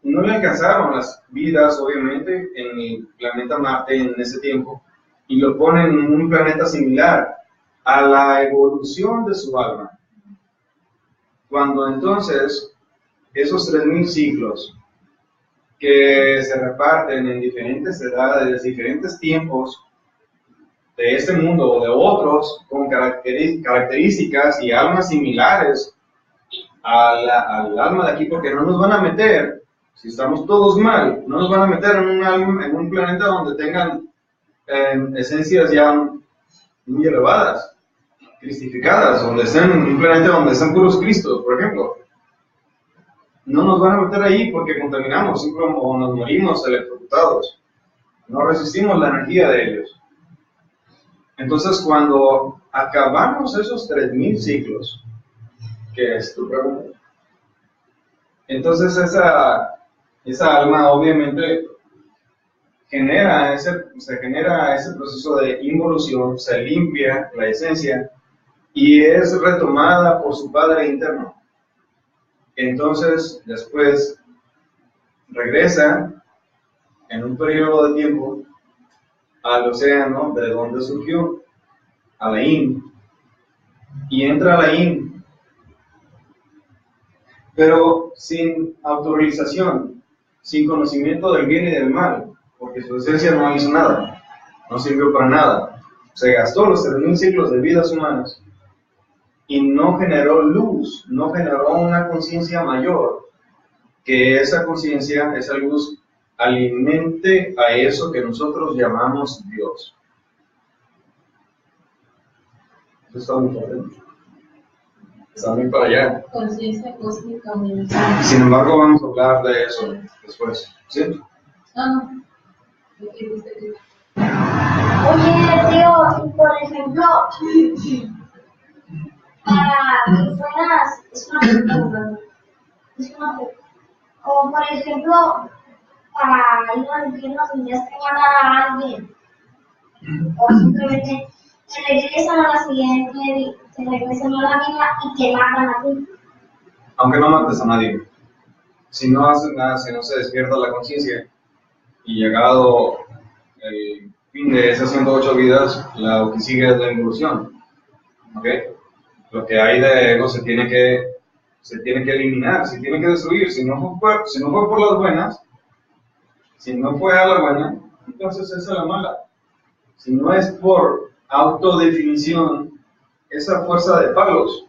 no le alcanzaron las vidas, obviamente, en el planeta Marte en ese tiempo, y lo ponen en un planeta similar a la evolución de su alma. Cuando entonces esos 3000 ciclos que se reparten en diferentes edades, diferentes tiempos de este mundo o de otros, con características y almas similares al alma de aquí, porque no nos van a meter, si estamos todos mal, no nos van a meter en un planeta donde tengan esencias ya muy elevadas, cristificadas, donde estén en un planeta donde están puros Cristos, por ejemplo. No nos van a meter ahí porque contaminamos, simplemente o nos morimos electrocutados. No resistimos la energía de ellos. Entonces, cuando acabamos esos 3000 ciclos, que es tu pregunta, entonces esa alma obviamente se genera ese proceso de involución, se limpia la esencia y es retomada por su Padre interno. Entonces, después regresa en un periodo de tiempo al océano de donde surgió, a la Yin, y entra a la Yin, pero sin autorización, sin conocimiento del bien y del mal, porque su esencia no hizo nada, no sirvió para nada. Se gastó los 3000 ciclos de vidas humanas y no generó luz, no generó una conciencia mayor, que esa conciencia, esa luz, alimente a eso que nosotros llamamos Dios. Eso está muy potente. Está muy para allá. Conciencia cósmica universal. Sin embargo, vamos a hablar de eso después. ¿Sí? No. Oye, tío, por ejemplo, para que fueras, es una pregunta, como por ejemplo, para ir al infierno tendrías que matar a alguien, o simplemente te regresan a la siguiente, te regresan a la vida y te matan a ti. Aunque no mates a nadie, si no haces nada, si no se despierta la conciencia y llegado el fin de esas 108 vidas, lo que sigue es la evolución. ¿Ok? Lo que hay de ego se tiene que eliminar, se tiene que destruir. Si no fue por las buenas, si no fue a la buena, entonces esa es la mala. Si no es por autodefinición, esa fuerza de palos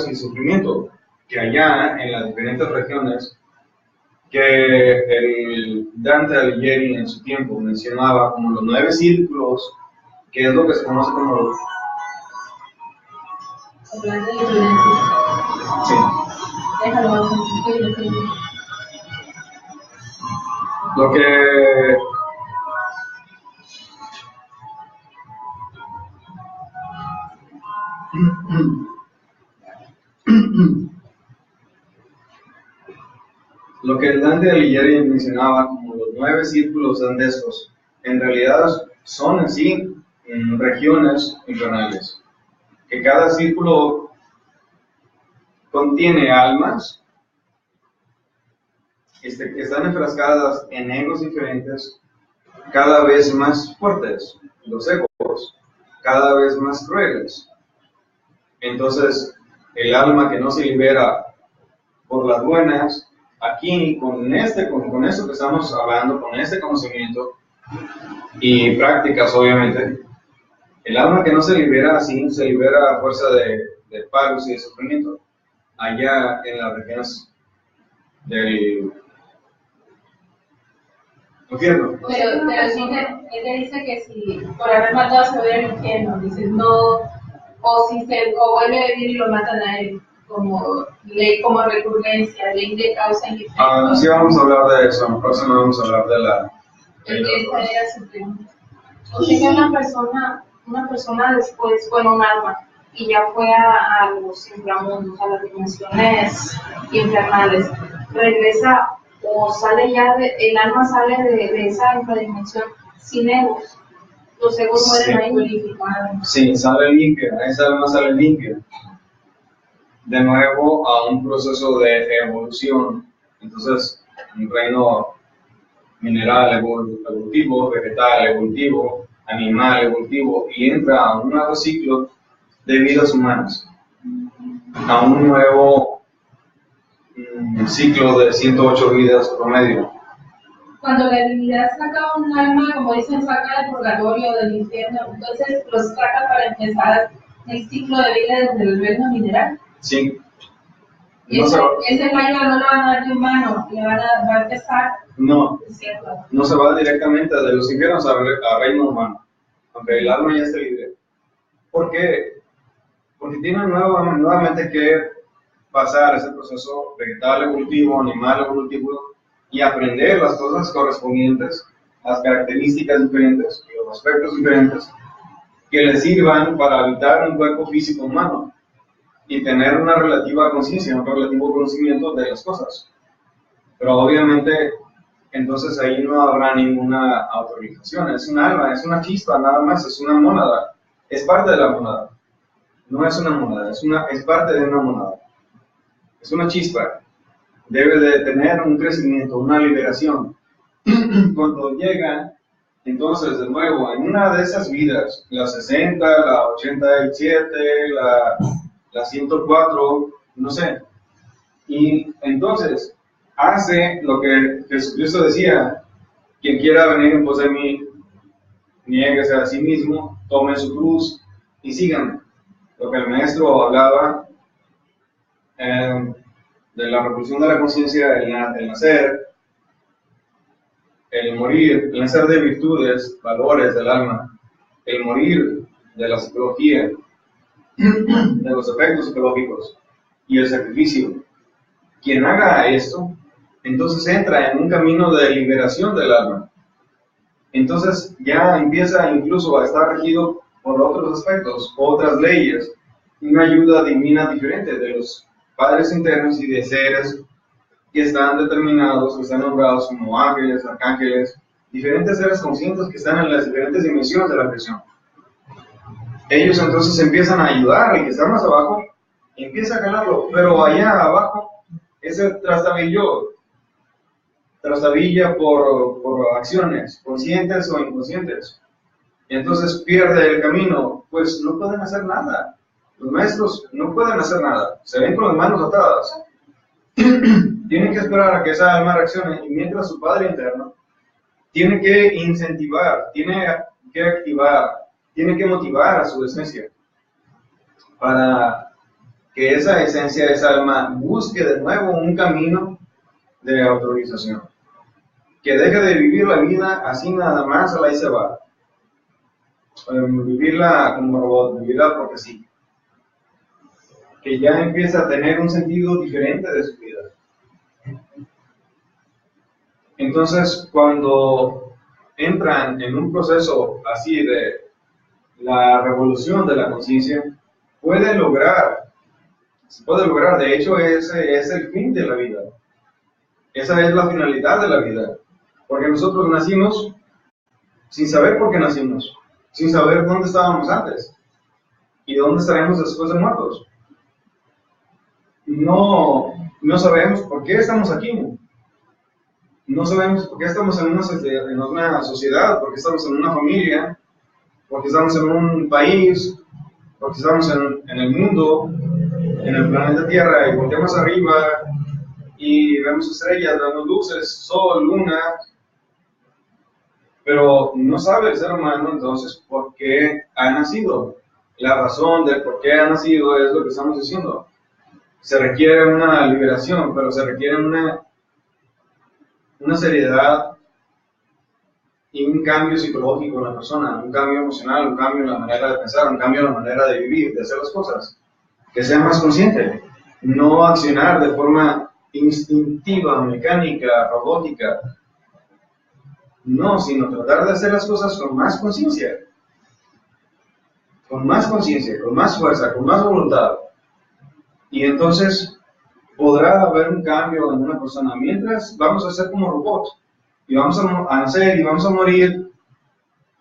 y sufrimiento que allá en las diferentes regiones, que el Dante Alighieri en su tiempo mencionaba como los 9 círculos, que es lo que se conoce como los... Hablando de violencia. Sí. Déjalo, vamos a decir. Lo que... Lo que el Dante Alighieri mencionaba como los 9 círculos dantescos, en realidad son en sí regiones infernales, que cada círculo contiene almas que están enfrascadas en egos diferentes, cada vez más fuertes, los egos, cada vez más crueles. Entonces, el alma que no se libera por las buenas, aquí con eso que estamos hablando, con este conocimiento y prácticas, obviamente, el alma que no se libera así, se libera a fuerza de palos y de sufrimiento, allá en las regiones ¿no es cierto? Pero sí, ella dice que si por haber matado se va a ir al infierno, dice no, o vuelve a vivir y lo matan a él, como ley, como recurrencia, ley de causa y efecto. Sí, vamos a hablar de eso, en la próxima vamos a hablar de la... Esa era su pregunta. O sea que una persona después fue un alma y ya fue a los inframundos, a las dimensiones infernales, regresa o sale ya, el alma sale de esa infradimensión sin egos. Los egos mueren ahí purificados. Sí, sale limpia, esa alma sale limpia. De nuevo a un proceso de evolución. Entonces, un reino mineral evolutivo, vegetal evolutivo, animal evolutivo, y entra a un nuevo ciclo de vidas humanas, a un nuevo ciclo de 108 vidas promedio. Cuando la divinidad saca un alma, como dicen, saca del purgatorio o del infierno, entonces los saca para empezar el ciclo de vida desde el reino mineral. Sí. Y ese rayo no lo van a dar de humano, le va a empezar. No, ¿Cierto? no se va directamente de los infiernos a reino humano, aunque el alma ya esté libre. ¿Por qué? Porque tiene nuevamente que pasar ese proceso vegetal evolutivo, animal evolutivo, y aprender las cosas correspondientes, las características diferentes y los aspectos diferentes que le sirvan para habitar un cuerpo físico humano y tener una relativa conciencia, un relativo conocimiento de las cosas. Pero obviamente, entonces ahí no habrá ninguna autorización. Es un alma, es una chispa, nada más, es una mónada. Es parte de la mónada. No es una mónada, es parte de una mónada. Es una chispa. Debe de tener un crecimiento, una liberación. Cuando llega, entonces, de nuevo, en una de esas vidas, la 60, la 87, la 104, no sé. Y entonces, hace lo que Jesucristo decía: quien quiera venir en pos de mí, niéguese a sí mismo, tome su cruz y síganme. Lo que el maestro hablaba de la revolución de la conciencia, el nacer, el morir, el nacer de virtudes, valores del alma, el morir de la psicología, de los efectos psicológicos y el sacrificio. Quien haga esto, entonces entra en un camino de liberación del alma. Entonces ya empieza incluso a estar regido por otros aspectos, otras leyes, una ayuda divina diferente de los padres internos y de seres que están determinados, que están nombrados como ángeles, arcángeles, diferentes seres conscientes que están en las diferentes dimensiones de la creación. Ellos entonces empiezan a ayudar, el que está más abajo empieza a ganarlo, pero allá abajo ese trastabilla por acciones, conscientes o inconscientes. Y entonces pierde el camino, pues no pueden hacer nada. Los maestros no pueden hacer nada, se ven con las manos atadas. Tienen que esperar a que esa alma reaccione, y mientras su padre interno tiene que incentivar, tiene que activar, tiene que motivar a su esencia para que esa esencia, esa alma, busque de nuevo un camino de autorización. Que deje de vivir la vida así nada más, a la y se va. Vivirla como robot, vivirla porque sí. Que ya empieza a tener un sentido diferente de su vida. Entonces, cuando entran en un proceso así de la revolución de la conciencia, se puede lograr, de hecho ese es el fin de la vida. Esa es la finalidad de la vida. Porque nosotros nacimos sin saber por qué nacimos, sin saber dónde estábamos antes y dónde estaremos después de muertos. No sabemos por qué estamos aquí. No sabemos por qué estamos en una sociedad, por qué estamos en una familia, por qué estamos en un país, por qué estamos en el mundo, en el planeta Tierra, y volteamos arriba y vemos estrellas, vemos luces, sol, luna, pero no sabe el ser humano entonces por qué ha nacido. La razón de por qué ha nacido es lo que estamos diciendo. Se requiere una liberación, pero se requiere una seriedad y un cambio psicológico en la persona, un cambio emocional, un cambio en la manera de pensar, un cambio en la manera de vivir, de hacer las cosas. Que sea más consciente, no accionar de forma instintiva, mecánica, robótica. No, sino tratar de hacer las cosas con más conciencia. Con más conciencia, con más fuerza, con más voluntad. Y entonces podrá haber un cambio en una persona. Mientras vamos a ser como robots. Y vamos a nacer y vamos a morir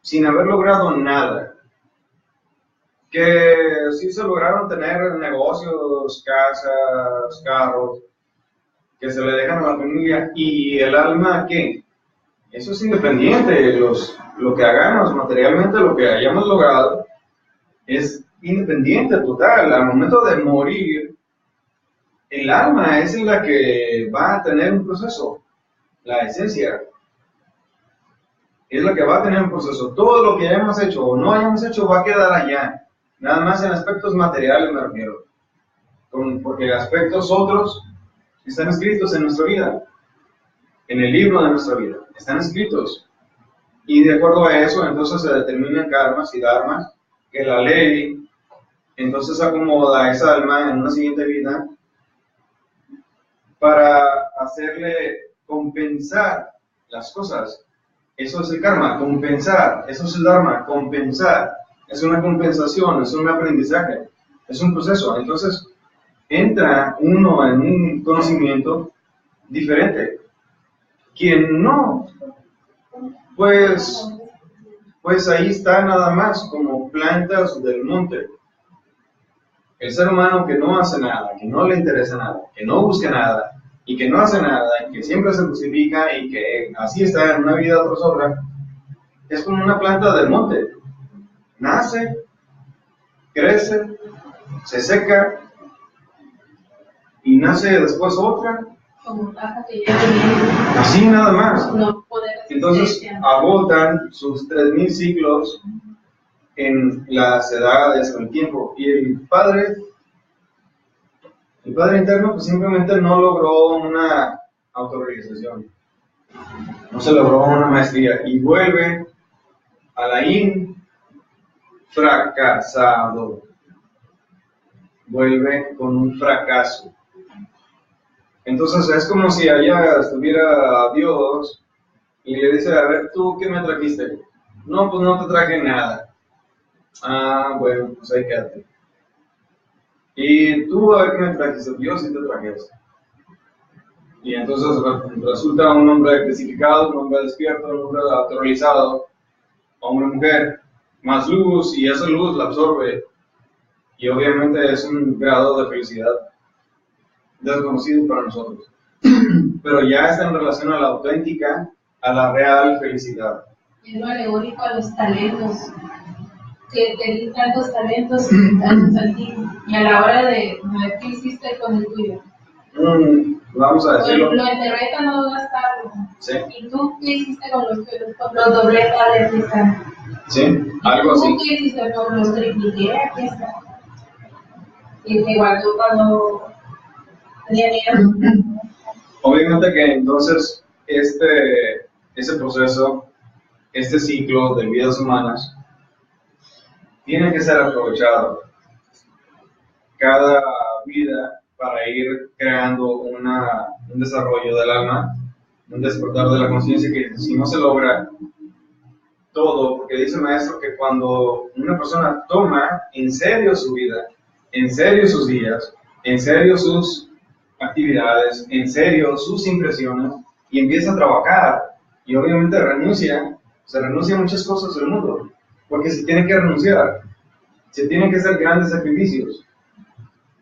sin haber logrado nada. Que sí se lograron tener negocios, casas, carros, que se le dejan a la familia. ¿Y el alma qué? Eso es independiente. Lo que hagamos materialmente, lo que hayamos logrado, es independiente total. Al momento de morir, el alma es la que va a tener un proceso. La esencia es la que va a tener un proceso. Todo lo que hayamos hecho o no hayamos hecho va a quedar allá. Nada más en aspectos materiales me refiero. Porque aspectos otros están escritos en nuestra vida. En el libro de nuestra vida. Están escritos. Y de acuerdo a eso, entonces se determinan karmas y dharmas, que la ley entonces acomoda a esa alma en una siguiente vida para hacerle compensar las cosas. Eso es el karma, compensar. Eso es el dharma, compensar. Es una compensación, es un aprendizaje, es un proceso. Entonces entra uno en un conocimiento diferente. Quien no, pues ahí está nada más como plantas del monte. El ser humano que no hace nada, que no le interesa nada, que no busca nada y que no hace nada, y que siempre se justifica y que así está en una vida tras otra, es como una planta del monte. Nace, crece, se seca y nace después otra. Como paja que ya viene. Así nada más. No poder Entonces agotan sus 3000 ciclos en las edades, en el tiempo. Y el Padre interno pues simplemente no logró una autorrealización. No se logró una maestría. Y vuelve a la fracasado. Vuelve con un fracaso. Entonces es como si allá estuviera Dios y le dice, a ver, ¿tú qué me trajiste? No, pues no te traje nada. Ah, bueno, pues ahí quédate. Y tú, a ver qué me trajiste. Yo sí te traje eso. Y entonces resulta un hombre especificado, un hombre despierto, un hombre autorrealizado, hombre-mujer, más luz, y esa luz la absorbe. Y obviamente es un grado de felicidad desconocido para nosotros. Pero ya está en relación a la auténtica, a la real felicidad. Es lo alegórico a los talentos. Que te di tantos talentos y tantos a ti. Y a la hora de ver qué hiciste con el tuyo. Vamos a decirlo. Lo enterré para no gastarlo. Sí. ¿Y tú qué hiciste con los tuyos? Con los doble aquí están. Sí, algo así. ¿Tú qué hiciste con los tripliqué? Aquí están. Y te guardó cuando tenía miedo. Obviamente que entonces ese proceso, este ciclo de vidas humanas, tiene que ser aprovechado. Cada vida para ir creando un desarrollo del alma, un despertar de la conciencia, que si no se logra todo, porque dice el maestro que cuando una persona toma en serio su vida, en serio sus días, en serio sus actividades, en serio sus impresiones, y empieza a trabajar, y obviamente se renuncia a muchas cosas del mundo, porque se tiene que renunciar, se tienen que hacer grandes sacrificios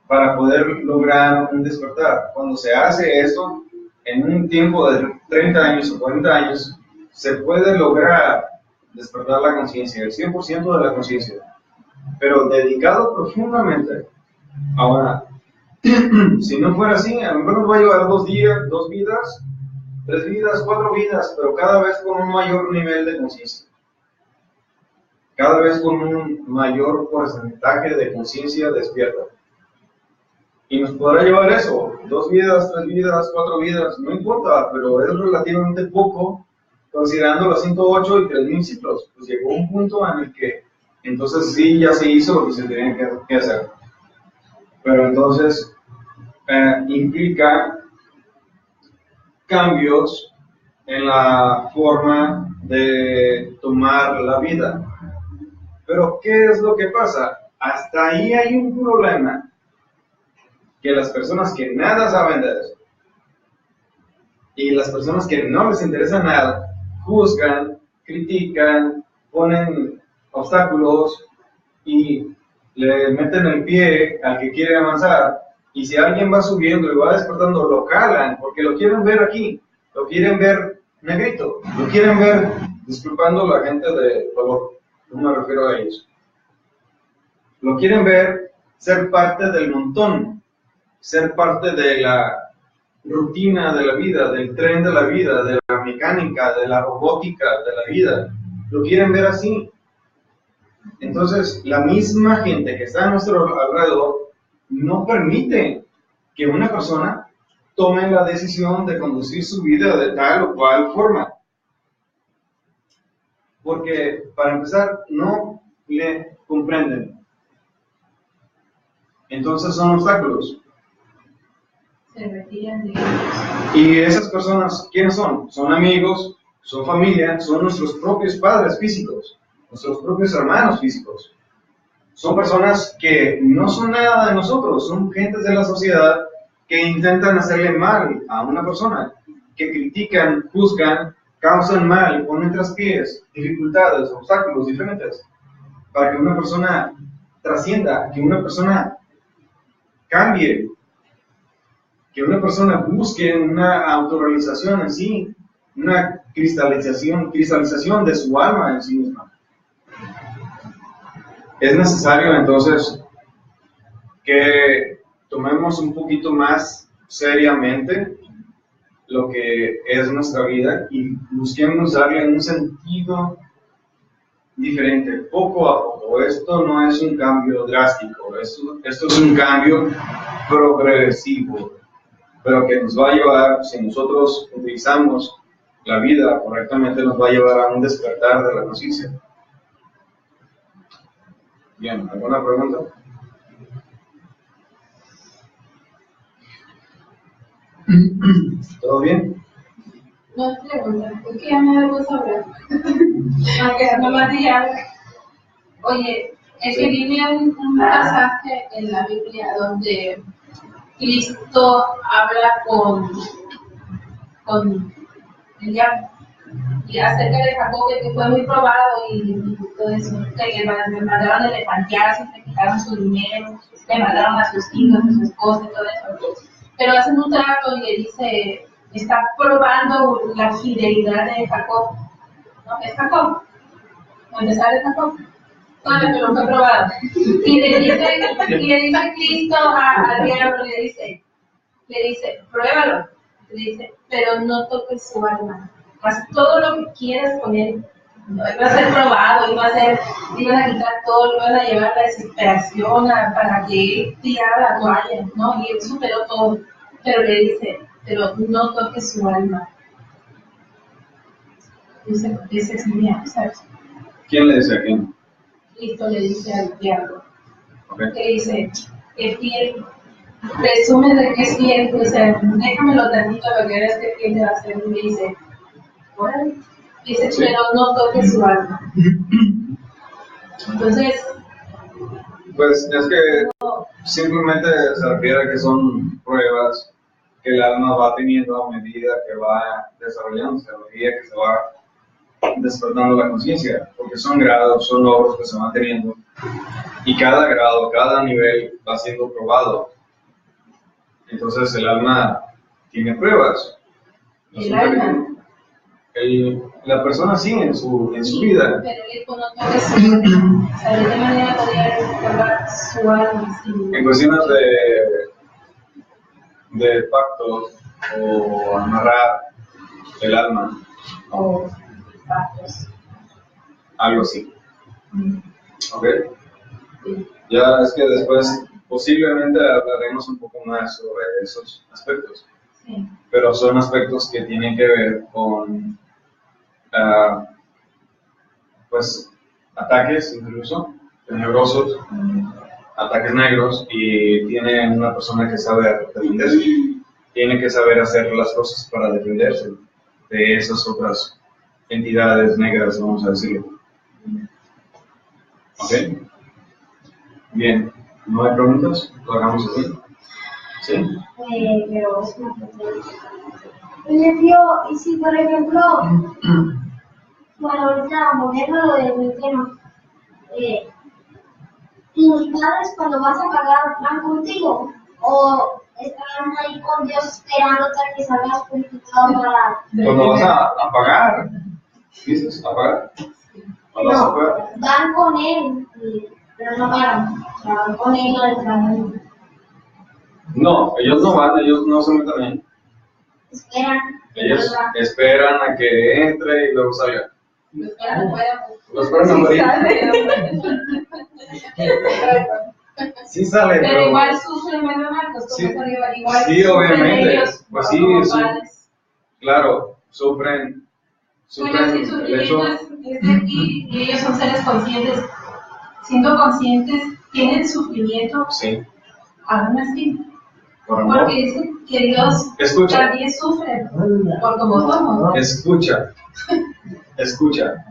para poder lograr un despertar. Cuando se hace esto, en un tiempo de 30 años o 40 años, se puede lograr despertar la conciencia, el 100% de la conciencia, pero dedicado profundamente. Ahora, si no fuera así, a lo mejor nos va a llevar 2 días, 2 vidas, 3 vidas, 4 vidas, pero cada vez con un mayor nivel de conciencia. Cada vez con un mayor porcentaje de conciencia despierta. Y nos podrá llevar eso, 2 vidas, 3 vidas, 4 vidas, no importa, pero es relativamente poco considerando los 108 y 3000 ciclos, pues llegó un punto en el que entonces sí, ya se hizo lo que se tenía que hacer. Pero entonces implica cambios en la forma de tomar la vida. Pero ¿qué es lo que pasa? Hasta ahí hay un problema, que las personas que nada saben de eso y las personas que no les interesa nada, juzgan, critican, ponen obstáculos y le meten el pie al que quiere avanzar. Y si alguien va subiendo y va despertando, lo calan porque lo quieren ver aquí, lo quieren ver negrito, lo quieren ver, disculpando la gente de color, no me refiero a ellos. Lo quieren ver ser parte del montón, ser parte de la rutina de la vida, del tren de la vida, de la mecánica, de la robótica de la vida. Lo quieren ver así. Entonces, la misma gente que está a nuestro alrededor no permite que una persona tome la decisión de conducir su vida de tal o cual forma. Porque, para empezar, no le comprenden. Entonces son obstáculos. Se retiran de ellos. Y esas personas, ¿quiénes son? Son amigos, son familia, son nuestros propios padres físicos, nuestros propios hermanos físicos. Son personas que no son nada de nosotros, son gentes de la sociedad que intentan hacerle mal a una persona, que critican, juzgan, causan mal, ponen traspiés, dificultades, obstáculos diferentes, para que una persona trascienda, que una persona cambie, que una persona busque una autorrealización en sí, una cristalización de su alma en sí misma. Es necesario entonces que tomemos un poquito más seriamente lo que es nuestra vida y busquemos darle un sentido diferente, poco a poco. Esto no es un cambio drástico, esto es un cambio progresivo, pero que nos va a llevar, si nosotros utilizamos la vida correctamente, nos va a llevar a un despertar de la conciencia. Bien, ¿alguna pregunta? ¿Todo bien? No es pregunta, es que ya me da gusto hablar. Aunque no más diga. Oye, es que viene un pasaje en la Biblia donde Cristo habla con el diablo. Y acerca de Jacob, que fue muy probado y todo eso, que le mandaron elefantearse, le quitaron su dinero, le mandaron a sus hijos, a su esposa y todo eso. Pero hacen un trato y le dice, está probando la fidelidad de Jacob. ¿No? Es Jacob. Empezar es Jacob. Todavía no lo fue probado. Y le dice Cristo al diablo, le dice, pruébalo. Le dice, pero no toques su alma. Haz todo lo que quieras con él. No, va a ser probado, iban a quitar todo, le iban a llevar la desesperación para que él tirara la toalla, ¿no? Y él superó todo. Pero le dice, pero no toques su alma. Dice es mía, ¿sabes? ¿Quién le dice a quién? Cristo le dice al diablo. Okay. Que dice, es fiel. Presume de que es fiel, o sea, déjamelo tantito para que veas que fiel le va a ser. Y le dice, órale. Dice, sí, pero no toques su alma. Entonces, pues es que simplemente se refiere a que son pruebas que el alma va teniendo a medida que va desarrollándose, a medida que se va despertando la conciencia, porque son grados, son logros que se van teniendo, y cada grado, cada nivel va siendo probado. Entonces el alma tiene pruebas. el alma. La persona sí en su vida. Pero él no toque su alma. O sea, de qué manera podría restaurar su alma. En cuestiones de pactos o amarrar el alma. O pactos. Algo así. ¿Ok? Sí. Ya es que después posiblemente hablaremos un poco más sobre esos aspectos. Sí. Pero son aspectos que tienen que ver con pues ataques incluso tenebrosos, ataques negros, y tiene una persona que sabe defenderse, tiene que saber hacer las cosas para defenderse de esas otras entidades negras, vamos a decirlo. ¿Ok? Bien, ¿no hay preguntas? ¿Lo hagamos así? ¿Sí? Pero es una pregunta. Oye, tío, y si por ejemplo, bueno, ahorita volviendo a lo de mi tema, ¿tus padres cuando vas a pagar van contigo? ¿O están ahí con Dios esperándote a que salgas purificado para...? Cuando vas a pagar, ¿dices? ¿A pagar? ¿Cuándo vas a pagar? Van con él, pero no pagan. O sea, van con él al trabajo. No, ellos no van, ellos no se meten ahí. Esperan. Ellos esperan a que entre y luego salga. Lo esperan afuera. Lo esperan afuera. Sí sale, Pero pero... igual sufren, ¿verdad, Marcos? Sí. Igual Sí, sufren obviamente. ellos, Pues sí, como sí. padres. Claro, sufren Bueno, sí, el hecho... sufrimiento es de aquí, y ellos son seres conscientes. Siendo conscientes, tienen sufrimiento, Sí, aún así. por amor. Porque dicen que Dios Escucha. también sufre por como somos. Escucha,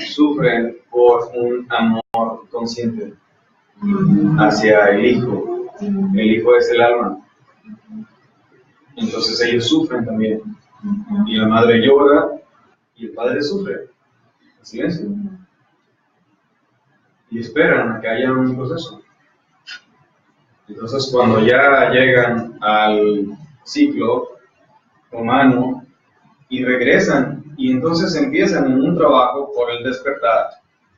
sufren por un amor consciente hacia el Hijo. El Hijo es el alma. Entonces ellos sufren también. Y la madre llora y el padre sufre. En silencio. Y esperan a que haya un proceso. Entonces cuando ya llegan al ciclo humano y regresan, y entonces empiezan en un trabajo por el despertar,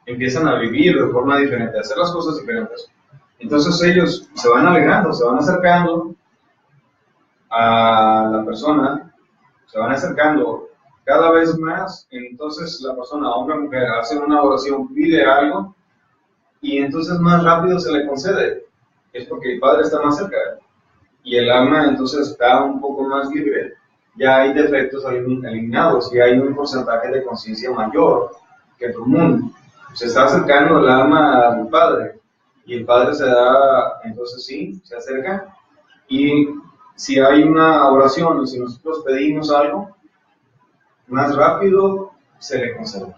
empiezan a vivir de forma diferente, a hacer las cosas diferentes. Entonces ellos se van alegrando, se van acercando a la persona, se van acercando cada vez más. Entonces la persona, hombre o mujer, hace una oración, pide algo, y entonces más rápido se le concede. Es porque el Padre está más cerca, y el alma entonces está un poco más libre. Ya hay defectos eliminados y hay un porcentaje de conciencia mayor que el común. Se está acercando el alma al Padre, y el Padre se da, entonces sí, se acerca, y si hay una oración y si nosotros pedimos algo, más rápido se le concede,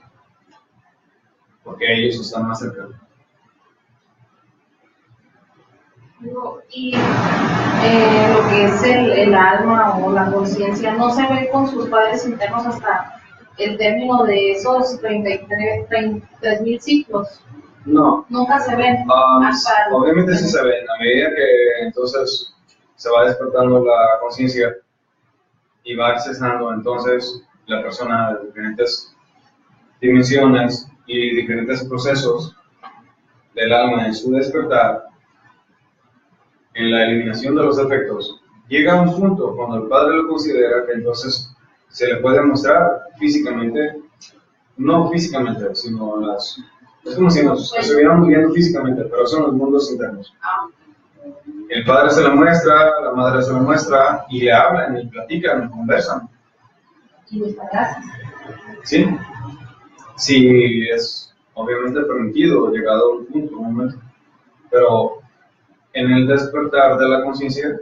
porque ellos están más cerca. Y lo que es el alma o la conciencia no se ve con sus padres internos hasta el término de esos 33.000 ciclos. No. Nunca se ven. Obviamente sí se ven, a medida que entonces se va despertando la conciencia y va accesando entonces la persona a diferentes dimensiones y diferentes procesos del alma en su despertar, en la eliminación de los defectos. Llega un punto cuando el Padre lo considera que entonces se le puede mostrar físicamente, no físicamente, sino es como si nos estuvieran viendo físicamente, pero son los mundos internos. El Padre se lo muestra, la Madre se lo muestra, y le hablan, y platican, y conversan. Y los abrazos. ¿Sí? Sí, es obviamente permitido, llegado a un punto, un momento. Pero en el despertar de la conciencia,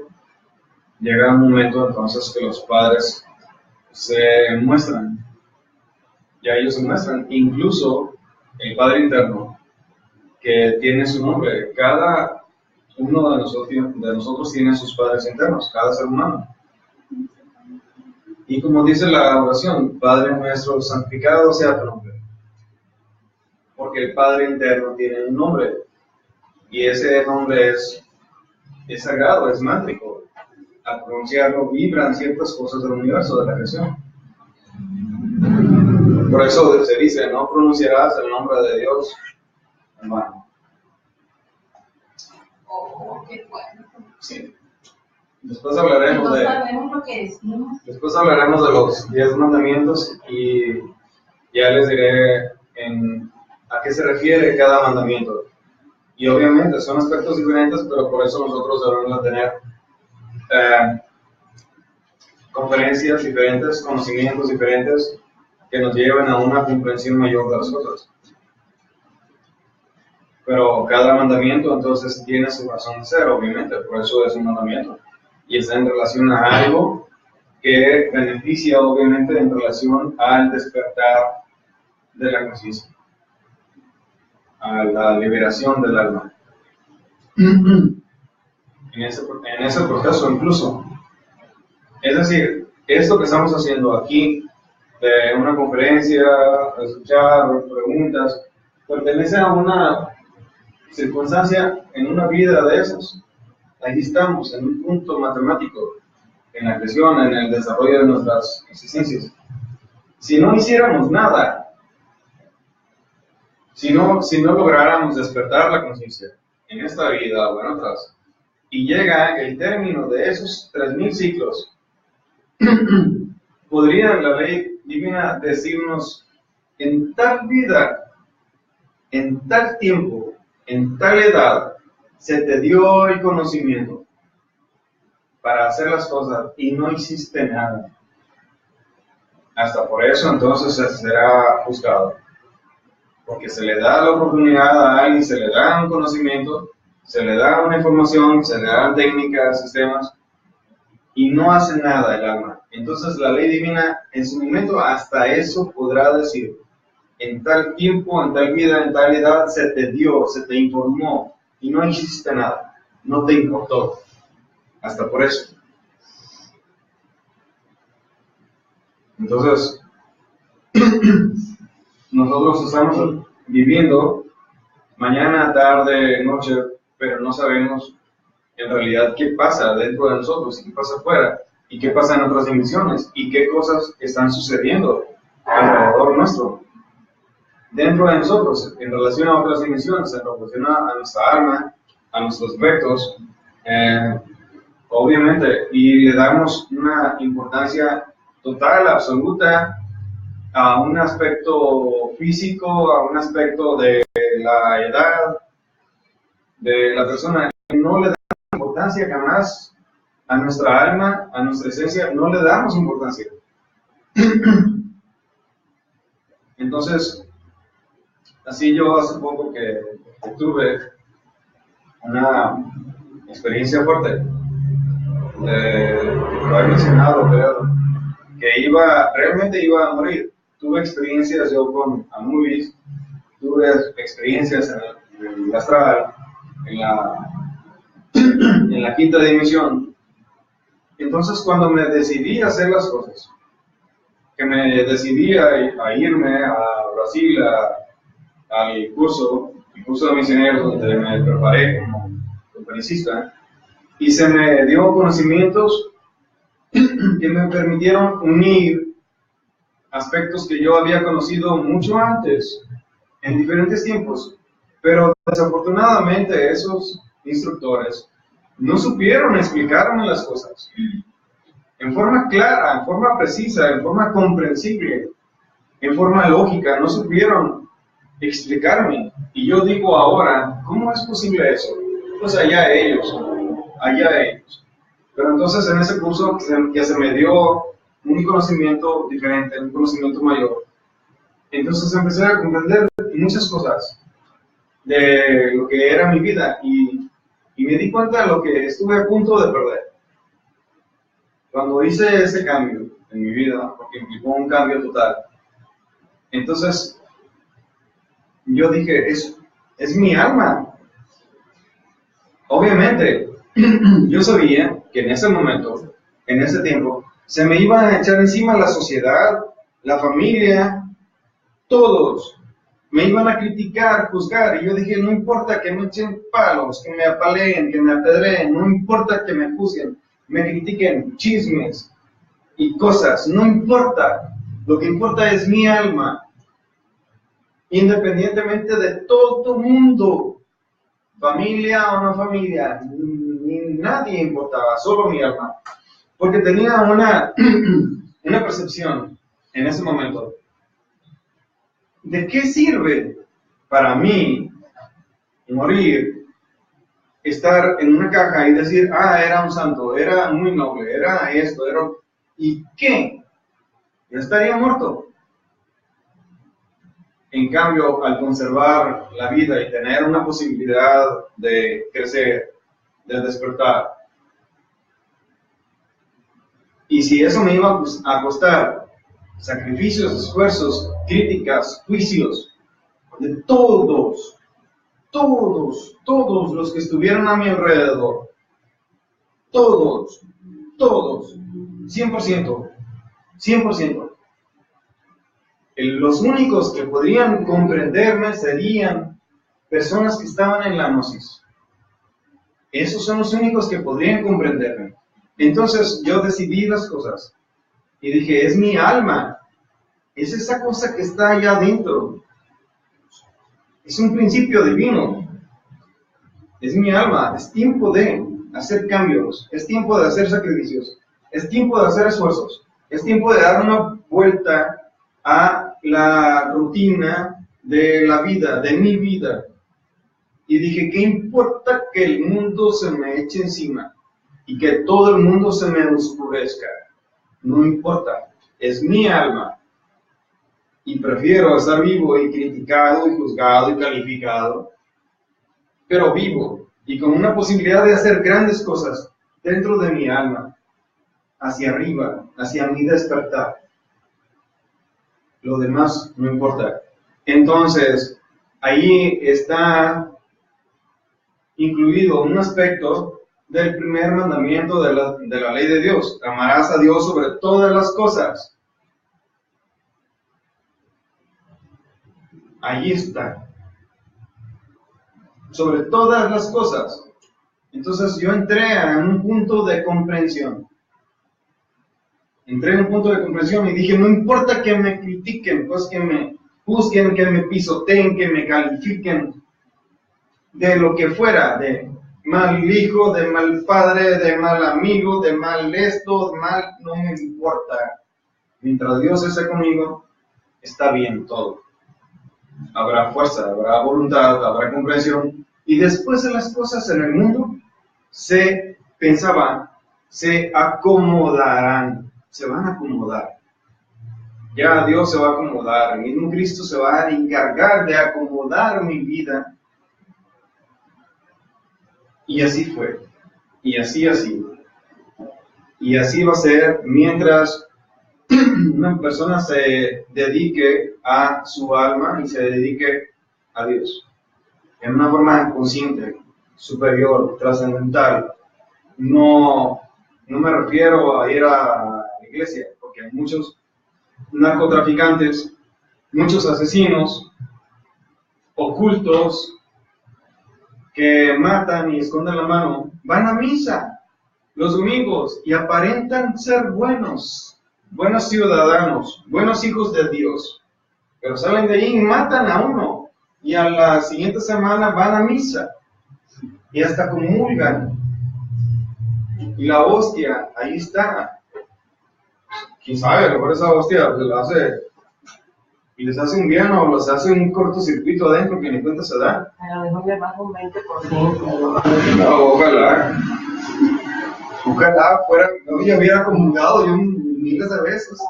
llega un momento entonces que los padres se muestran. Ya ellos se muestran, incluso el Padre interno, que tiene su nombre. Cada uno de nosotros tiene sus padres internos, cada ser humano. Y como dice la oración, Padre nuestro, santificado sea tu nombre. Porque el Padre interno tiene un nombre, y ese nombre es sagrado, es mántrico. Al pronunciarlo vibran ciertas cosas del universo, de la creación. Por eso se dice, no pronunciarás el nombre de Dios en vano. Oh, qué bueno. Sí. Después hablaremos No sabemos lo que decimos. Después hablaremos de los 10 mandamientos, y ya les diré a qué se refiere cada mandamiento. Y obviamente son aspectos diferentes, pero por eso nosotros debemos tener conferencias diferentes, conocimientos diferentes, que nos lleven a una comprensión mayor de las cosas. Pero cada mandamiento entonces tiene su razón de ser, obviamente, por eso es un mandamiento. Y está en relación a algo que beneficia, obviamente, en relación al despertar de la conciencia, a la liberación del alma. En ese proceso incluso. Es decir, esto que estamos haciendo aquí, de una conferencia, escuchar preguntas, pertenece a una circunstancia en una vida de esas. Ahí estamos, en un punto matemático, en la creación, en el desarrollo de nuestras existencias. Si no hiciéramos nada, si no lográramos despertar la conciencia en esta vida o en otras, y llega el término de esos 3000 ciclos, podría la ley divina decirnos: en tal vida, en tal tiempo, en tal edad, se te dio el conocimiento para hacer las cosas y no hiciste nada. Hasta por eso entonces se será juzgado. Porque se le da la oportunidad a alguien, se le da un conocimiento, se le da una información, se le dan técnicas, sistemas, y no hace nada el alma. Entonces la ley divina en su momento hasta eso podrá decir: en tal tiempo, en tal vida, en tal edad se te dio, se te informó y no hiciste nada, no te importó. Hasta por eso. Entonces, nosotros estamos viviendo mañana, tarde, noche, pero no sabemos en realidad qué pasa dentro de nosotros y qué pasa afuera y qué pasa en otras dimensiones y qué cosas están sucediendo alrededor nuestro, dentro de nosotros, en relación a otras dimensiones, en relación a nuestra alma, a nuestros aspectos, obviamente, y le damos una importancia total, absoluta, a un aspecto físico, a un aspecto de la edad de la persona. No le damos importancia jamás a nuestra alma, a nuestra esencia, no le damos importancia. Entonces, así yo hace poco que tuve una experiencia fuerte, lo he mencionado, creo, que realmente iba a morir. Tuve experiencias yo con Anubis, tuve experiencias en el astral, en la quinta dimensión. Entonces, cuando me decidí a hacer las cosas, que me decidí a irme a Brasil al curso de misioneros, donde me preparé como conferencista, y se me dio conocimientos que me permitieron unir aspectos que yo había conocido mucho antes, en diferentes tiempos, pero desafortunadamente esos instructores no supieron explicarme las cosas en forma clara, en forma precisa, en forma comprensible, en forma lógica. No supieron explicarme. Y yo digo ahora, ¿cómo es posible eso? Pues allá ellos. Pero entonces en ese curso que se me dio un conocimiento diferente, un conocimiento mayor, entonces empecé a comprender muchas cosas de lo que era mi vida y me di cuenta de lo que estuve a punto de perder. Cuando hice ese cambio en mi vida, porque implicó un cambio total, entonces yo dije, es mi alma. Obviamente, yo sabía que en ese momento, en ese tiempo, se me iba a echar encima la sociedad, la familia, todos. Me iban a criticar, juzgar, y yo dije, no importa que me echen palos, que me apaleen, que me apedreen, no importa que me juzguen, me critiquen, chismes y cosas, no importa. Lo que importa es mi alma, independientemente de todo mundo, familia o no familia, ni nadie importaba, solo mi alma. Porque tenía una percepción en ese momento. ¿De qué sirve para mí morir, estar en una caja y decir, era un santo, era muy noble, era esto, ¿y qué? Yo estaría muerto. En cambio, al conservar la vida y tener una posibilidad de crecer, de despertar, y si eso me iba a costar sacrificios, esfuerzos, críticas, juicios, de todos los que estuvieron a mi alrededor, todos, 100%, los únicos que podrían comprenderme serían personas que estaban en la gnosis. Esos son los únicos que podrían comprenderme. Entonces yo decidí las cosas y dije, es mi alma, es esa cosa que está allá adentro, es un principio divino, es mi alma, es tiempo de hacer cambios, es tiempo de hacer sacrificios, es tiempo de hacer esfuerzos, es tiempo de dar una vuelta a la rutina de la vida, de mi vida. Y dije, ¿qué importa que el mundo se me eche encima y que todo el mundo se me oscurezca? No importa, es mi alma. Y prefiero estar vivo y criticado y juzgado y calificado, pero vivo y con una posibilidad de hacer grandes cosas dentro de mi alma, hacia arriba, hacia mi despertar. Lo demás no importa. Entonces, ahí está incluido un aspecto del primer mandamiento de la ley de Dios. Amarás a Dios sobre todas las cosas. Ahí está. Sobre todas las cosas. Entonces yo entré a un punto de comprensión. Entré en un punto de comprensión y dije, no importa que me critiquen, pues que me juzguen, que me pisoteen, que me califiquen, de lo que fuera, de mal hijo, de mal padre, de mal amigo, de mal esto, de mal, no me importa. Mientras Dios esté conmigo, está bien todo. Habrá fuerza, habrá voluntad, habrá comprensión. Y después de las cosas en el mundo, se acomodarán. Se van a acomodar. Ya Dios se va a acomodar. El mismo Cristo se va a encargar de acomodar mi vida. Y así fue. Y así ha sido. Y así va a ser mientras una persona se dedique a su alma y se dedique a Dios. En una forma consciente, superior, trascendental. No me refiero a ir a iglesia, porque hay muchos narcotraficantes, muchos asesinos ocultos que matan y esconden la mano, van a misa los domingos y aparentan ser buenos ciudadanos, buenos hijos de Dios, pero salen de ahí y matan a uno y a la siguiente semana van a misa y hasta comulgan y la hostia ahí está. Quién sabe, a lo mejor esa hostia les hace un bien o les hace un cortocircuito adentro que ni cuenta se da. A lo mejor le baja un 20%. No, ojalá fuera, no, yo hubiera comulgado yo miles de veces.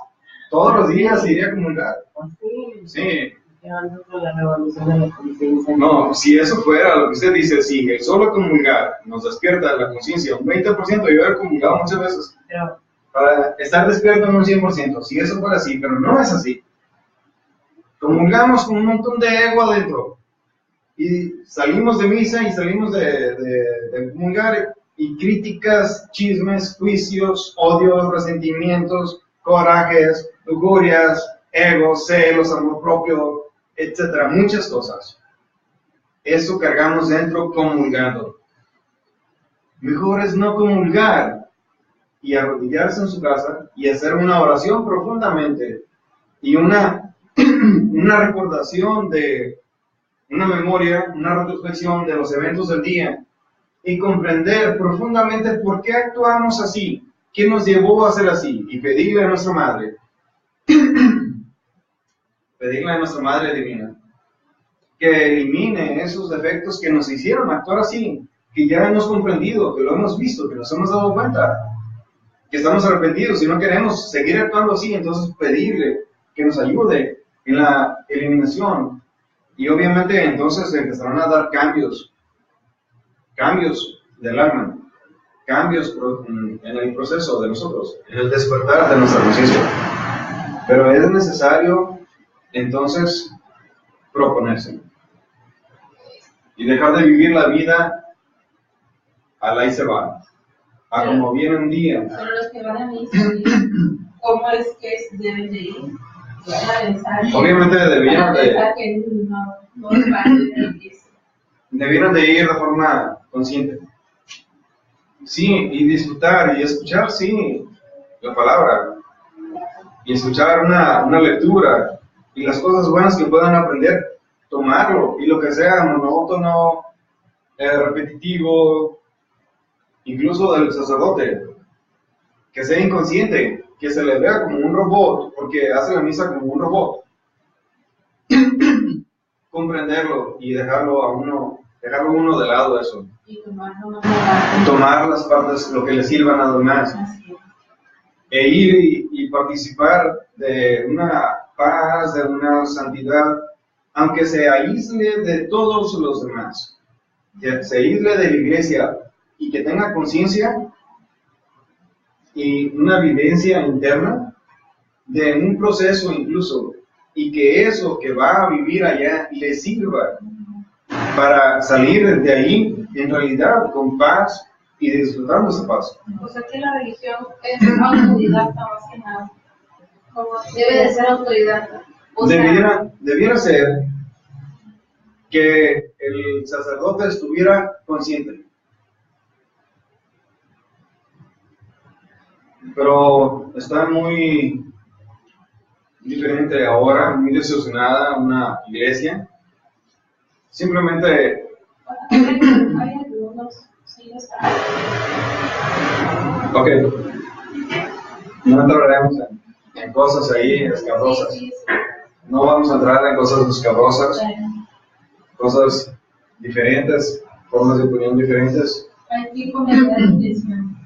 Todos los días iría a comulgar. Sí. La revolución de la conciencia. No, si eso fuera lo que usted dice, si el solo comulgar nos despierta la conciencia un 20%, yo hubiera comulgado muchas veces. Pero, para estar despierto en un 100%, si eso fuera así, pero no es así. Comulgamos con un montón de ego adentro y salimos de misa y salimos de comulgar y críticas, chismes, juicios, odios, resentimientos, corajes, lujurias, egos, celos, amor propio, etcétera, muchas cosas. Eso cargamos dentro comulgando. Mejor es no comulgar y arrodillarse en su casa y hacer una oración profundamente y una recordación de una memoria, una retrospección de los eventos del día y comprender profundamente por qué actuamos así, qué nos llevó a hacer así y pedirle a nuestra Madre, Divina, que elimine esos defectos que nos hicieron actuar así, que ya hemos comprendido, que lo hemos visto, que nos hemos dado cuenta, que estamos arrepentidos y no queremos seguir actuando así. Entonces pedirle que nos ayude en la eliminación. Y obviamente entonces empezarán a dar cambios del alma, cambios en el proceso de nosotros, en el despertar de nuestra conciencia. Pero es necesario entonces proponerse y dejar de vivir la vida al ahí se va, a como viene un día. Pero los que van a misa, ¿cómo es que deben de ir? Van a pensar, Obviamente debieran que no van a ir. Debieran de ir de forma consciente. Sí, y disfrutar y escuchar, sí, la palabra. Y escuchar una lectura y las cosas buenas que puedan aprender, tomarlo. Y lo que sea monótono, repetitivo, incluso del sacerdote, que sea inconsciente, que se le vea como un robot, porque hace la misa como un robot. Comprenderlo y dejarlo uno de lado eso. Y Tomar las partes, lo que le sirvan a los demás. E ir y participar de una paz, de una santidad, aunque se aísle de todos los demás, que se aísle de la iglesia y que tenga conciencia y una vivencia interna de un proceso incluso, y que eso que va a vivir allá le sirva para salir de ahí en realidad con paz y disfrutar de esa paz. O sea que la religión es autodidacta más que nada. Como debe de ser autodidacta. O Debiera ser que el sacerdote estuviera consciente. Pero está muy diferente ahora, muy distorsionada una iglesia. Simplemente hay algunos, sí, los hay. ok, no entraremos en cosas ahí escabrosas. Sí, No vamos a entrar en cosas escabrosas, sí. cosas diferentes, formas de opinión diferentes. Hay que poner la intención.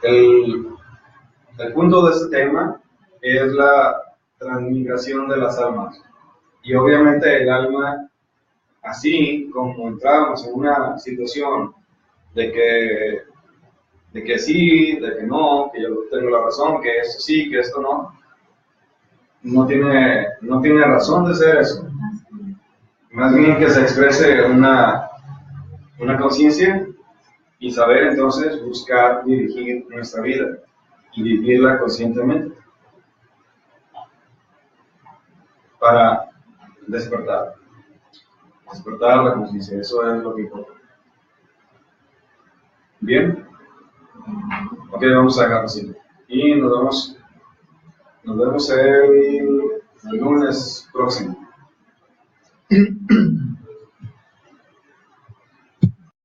El punto de este tema es la transmigración de las almas. Y obviamente el alma, así como entramos en una situación de que sí, de que no, que yo tengo la razón, que esto sí, que esto no tiene razón de ser eso. Más bien que se exprese una conciencia y saber entonces buscar dirigir nuestra vida y vivirla conscientemente para despertar la conciencia. Eso es lo que importa. Bien, ok, vamos a dejarlo así y nos vemos el lunes próximo.